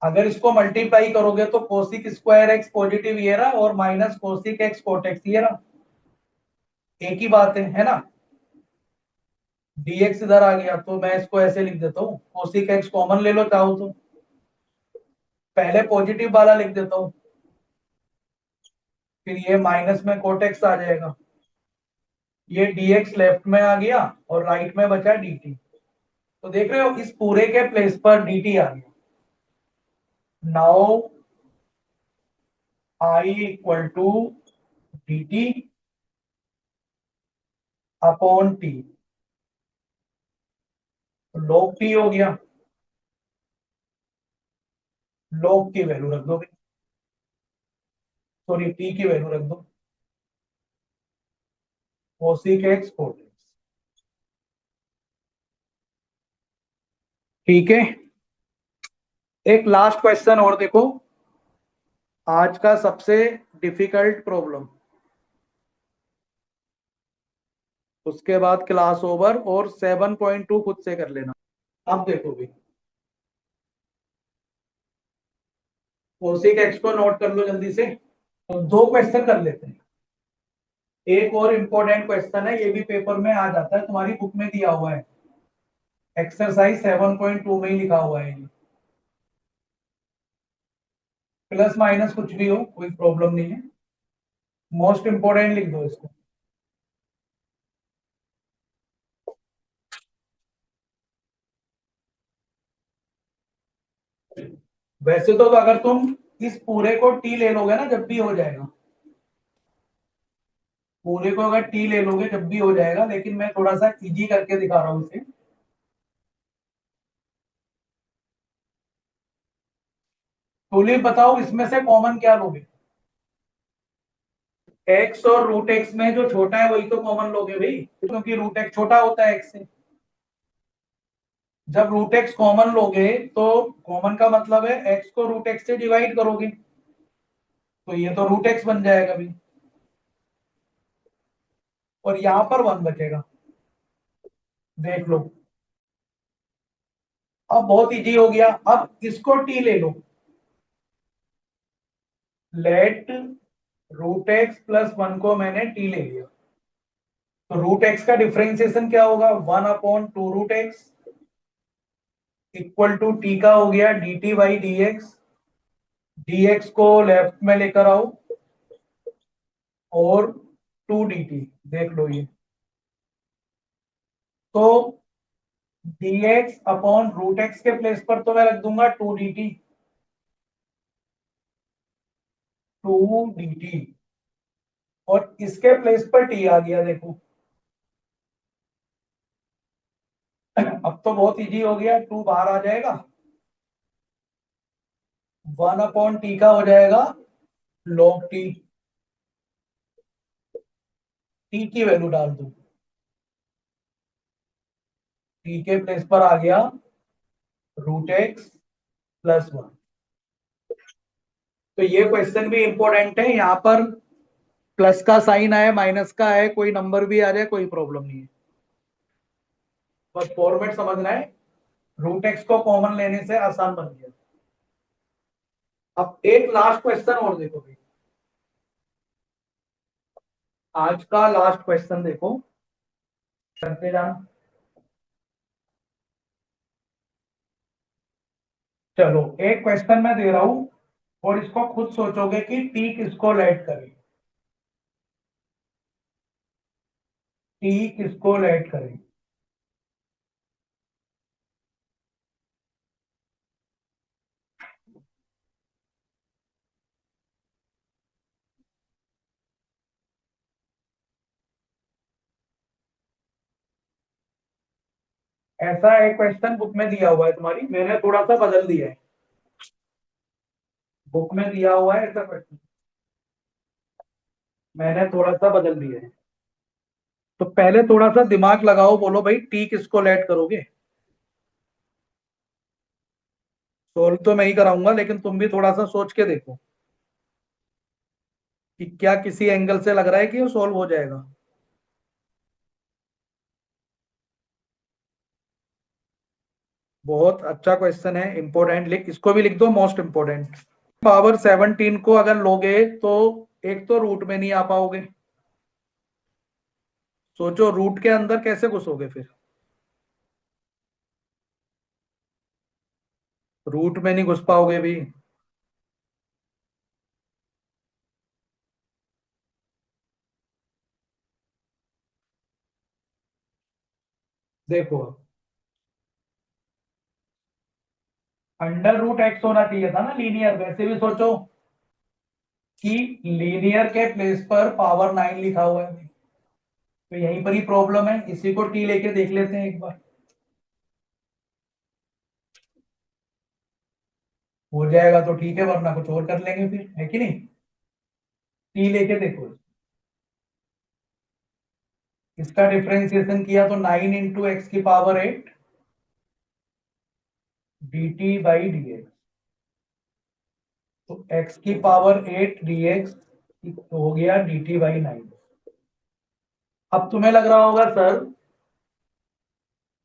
अगर इसको मल्टीप्लाई करोगे तो कोसिक स्क्वायर एक्स पॉजिटिव ये रहा और माइनस कोसिक एक्स कोटेक्स ये रहा, एक ही बात है ना। dx इधर आ गया तो मैं इसको ऐसे लिख देता हूँ, कोसिक एक्स कॉमन ले लो चाहो तो, पहले पॉजिटिव वाला लिख देता हूँ, फिर ये माइनस में कोटेक्स आ जाएगा, ये dx लेफ्ट में आ गया और राइट में बचा dt। तो देख रहे हो इस पूरे के प्लेस पर dt आ गया। Now i equal to dt upon t, तो log t हो गया, log की वैल्यू रख दो, सॉरी t की वैल्यू रख दो, कोसिक एक्स कोटेक्स। ठीक है, एक लास्ट क्वेश्चन और देखो, आज का सबसे डिफिकल्ट प्रॉब्लम। उसके बाद क्लास ओवर और 7.2 खुद से कर लेना। अब देखो भी, कोसिक एक्स को नोट कर लो जल्दी से। तो दो क्वेश्चन कर लेते हैं। एक और इम्पोर्टेंट क्वेश्चन है, ये भी पेपर में आ जाता है, तुम्हारी बुक में दिया हुआ है, एक्सरसाइज 7.2 में ही लिखा हुआ है। प्लस माइनस कुछ भी हो, कोई प्रॉब्लम नहीं है, मोस्ट इंपोर्टेंट लिख दो इसको। वैसे तो अगर तुम इस पूरे को टी ले लोगे ना, जब भी हो जाएगा, पूरे को अगर टी ले लोगे जब भी हो जाएगा, लेकिन मैं थोड़ा सा इजी करके दिखा रहा हूं इसे। टूलिप बताओ इसमें से कॉमन क्या लोगे? एक्स और रूट एक्स में जो छोटा है वही तो कॉमन लोगे भाई, क्योंकि रूट एक्स छोटा होता है एक्स से। जब रूट एक्स कॉमन लोगे तो कॉमन का मतलब है एक्स को रूट एक्स से डिवाइड करोगे, तो ये तो रूट एक्स बन जाएगा भाई, और यहां पर वन बचेगा। देख लो, अब बहुत इजी हो गया। अब इसको टी ले लो, let root x plus one को मैंने टी ले लिया, तो रूट एक्स का डिफरेंशिएशन क्या होगा? 1/2 root x equal to t का हो गया d t by d x. D x को लेफ्ट में लेकर आओ और 2 dt, देख लो ये। तो dx अपॉन रूट एक्स के प्लेस पर तो मैं रख दूंगा 2 dt, 2 dt, और इसके प्लेस पर t आ गया, देखो। अब तो बहुत इजी हो गया, 2 बाहर आ जाएगा, 1/t का हो जाएगा log t। t की वैल्यू डाल दो, t के प्लेस पर आ गया रूट एक्स प्लस वन। तो ये क्वेश्चन भी इंपॉर्टेंट है, यहाँ पर प्लस का साइन आए माइनस का आए, कोई नंबर भी आ जाए कोई प्रॉब्लम नहीं है, बस फॉर्मेट समझना है। रूट एक्स को कॉमन लेने से आसान बन गया। अब एक लास्ट क्वेश्चन और देखो भाई, आज का लास्ट क्वेश्चन देखो, करते जाना। चलो एक क्वेश्चन मैं दे रहा हूं और इसको खुद सोचोगे कि टी किसको लेट करे, टी किसको लेट करे। ऐसा एक क्वेश्चन बुक में दिया हुआ है तुम्हारी, मैंने थोड़ा सा बदल दिया है, बुक में दिया हुआ है ऐसा क्वेश्चन, मैंने थोड़ा सा बदल दिया है। तो पहले थोड़ा सा दिमाग लगाओ, बोलो भाई टी किसको लेट करोगे। सोल्व तो मैं ही कराऊंगा, लेकिन तुम भी थोड़ा सा सोच के देखो कि क्या किसी एंगल से लग रहा है कि वो सोल्व हो जाएगा। बहुत अच्छा क्वेश्चन है, इंपॉर्टेंट, लिख इसको भी लिख दो मोस्ट इंपॉर्टेंट। पावर 17 को अगर लोगे तो एक तो रूट में नहीं आ पाओगे, सोचो रूट के अंदर कैसे घुसोगे फिर, रूट में नहीं घुस पाओगे भी। देखो अंडर रूट एक्स होना चाहिए था ना लीनियर, वैसे भी सोचो कि लीनियर के प्लेस पर पावर 9 लिखा हुआ है, तो यहीं पर ही प्रॉब्लम है, इसी को टी लेके देख लेते हैं एक बार, हो जाएगा तो ठीक है, वरना कुछ और कर लेंगे फिर, है कि नहीं। टी लेके देखो, इसका डिफरेंशिएशन किया तो 9 × x की power 8 dt by d x, तो x की पावर 8 dx हो गया dt बाई 9। अब तुम्हें लग रहा होगा सर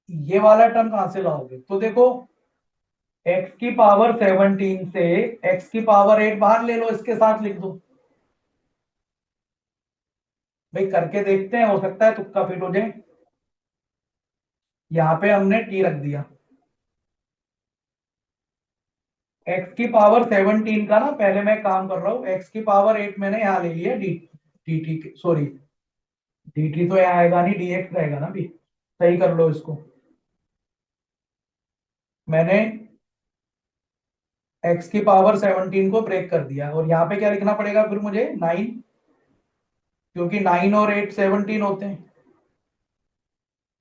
ये वाला टर्म कहां से लाओगे, तो देखो x की पावर 17 से x की पावर 8 बाहर ले लो, इसके साथ लिख दो भाई, करके देखते हैं, हो सकता है तुक्का फिट हो जाए। यहां पे हमने t रख दिया, x की पावर 17 का ना, पहले मैं काम कर रहा हूं, x की पावर 8 मैंने यहां ले लिया, dt सॉरी dt तो यहां आएगा नहीं, dx रहेगा ना भी, सही कर लो इसको। मैंने x की पावर 17 को ब्रेक कर दिया, और यहाँ पे क्या लिखना पड़ेगा फिर मुझे 9, क्योंकि 9 और 8 17 होते हैं।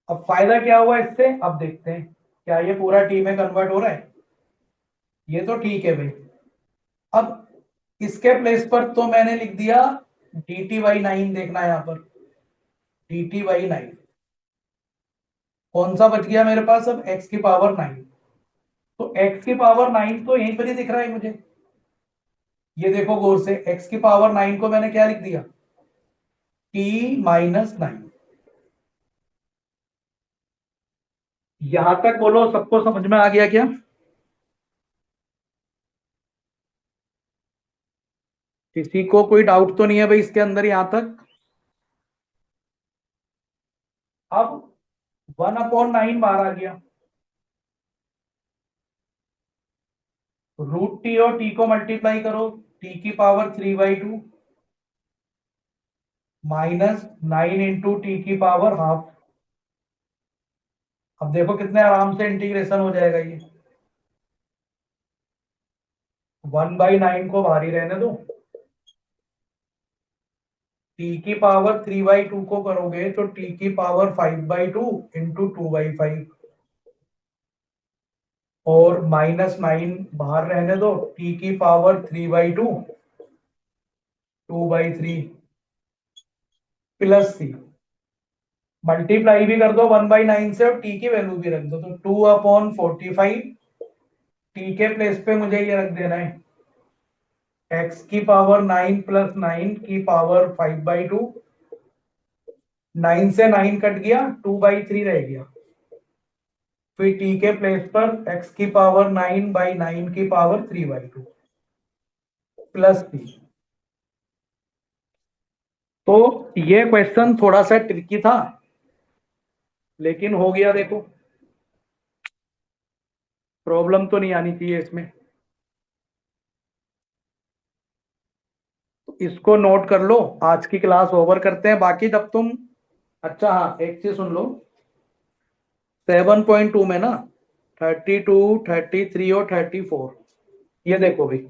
अब फायदा क्या हुआ इससे, अब देखते हैं क्या ये पूरा टी में कन्वर्ट हो रहा है, ये तो ठीक है भाई। अब इसके प्लेस पर तो मैंने लिख दिया dt/9, देखना है यहाँ पर dt/9, कौन सा बच गया मेरे पास अब, x की पावर 9, तो x की पावर 9 तो यहीं पर ही दिख रहा है मुझे, ये देखो गौर से, x की पावर 9 को मैंने क्या लिख दिया, t-9। यहां तक बोलो सबको समझ में आ गया क्या? किसी को कोई डाउट तो नहीं है भाई इसके अंदर यहां तक? अब 1/9 बाहर आ गया, रूट टी और टी को मल्टीप्लाई करो, टी की पावर 3/2 माइनस 9 इंटू टी की पावर हाफ। अब देखो कितने आराम से इंटीग्रेशन हो जाएगा ये, 1/9 को बाहर ही रहने दो, टी की पावर 3/2 को करोगे तो टी की पावर 5/2 इंटू 2/5, और -9 बाहर रहने दो, टी की पावर 3/2 2/3 प्लस सी, मल्टीप्लाई भी कर दो 1/9 से, और टी की वैल्यू भी रख दो, तो 2/45, टी के प्लेस पे मुझे ये रख देना है x की पावर 9 प्लस 9 की पावर 5/2, 9 से 9 कट गया, 2/3 रह गया, फिर t के प्लेस पर x की पावर 9/9 की पावर 3/2 प्लस सी। तो ये क्वेश्चन थोड़ा सा ट्रिकी था, लेकिन हो गया, देखो प्रॉब्लम तो नहीं आनी चाहिए इसमें, तो इसको नोट कर लो, आज की क्लास ओवर करते हैं, बाकी जब तुम, अच्छा हाँ एक चीज सुन लो, 7.2 में ना 32, 33 और 34, ये देखो भाई,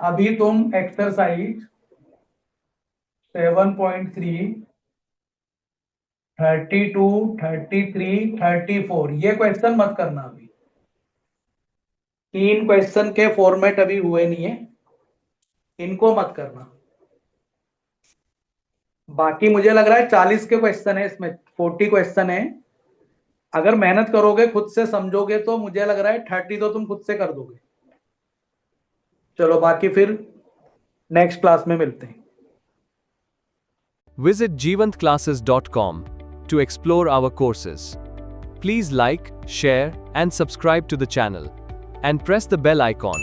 अभी तुम एक्सरसाइज 7.3, 32, 33, 34 ये क्वेश्चन मत करना, अभी 3 क्वेश्चन के फॉर्मेट अभी हुए नहीं है, इनको मत करना। बाकी मुझे लग रहा है 40 के क्वेश्चन है इसमें, 40 क्वेश्चन है, अगर मेहनत करोगे खुद से समझोगे तो मुझे लग रहा है 30 तो तुम खुद से कर दोगे। चलो बाकी फिर नेक्स्ट क्लास में मिलते हैं। Visit jeevantclasses.com to explore our courses. Please like, share, and subscribe to the channel. And press the bell icon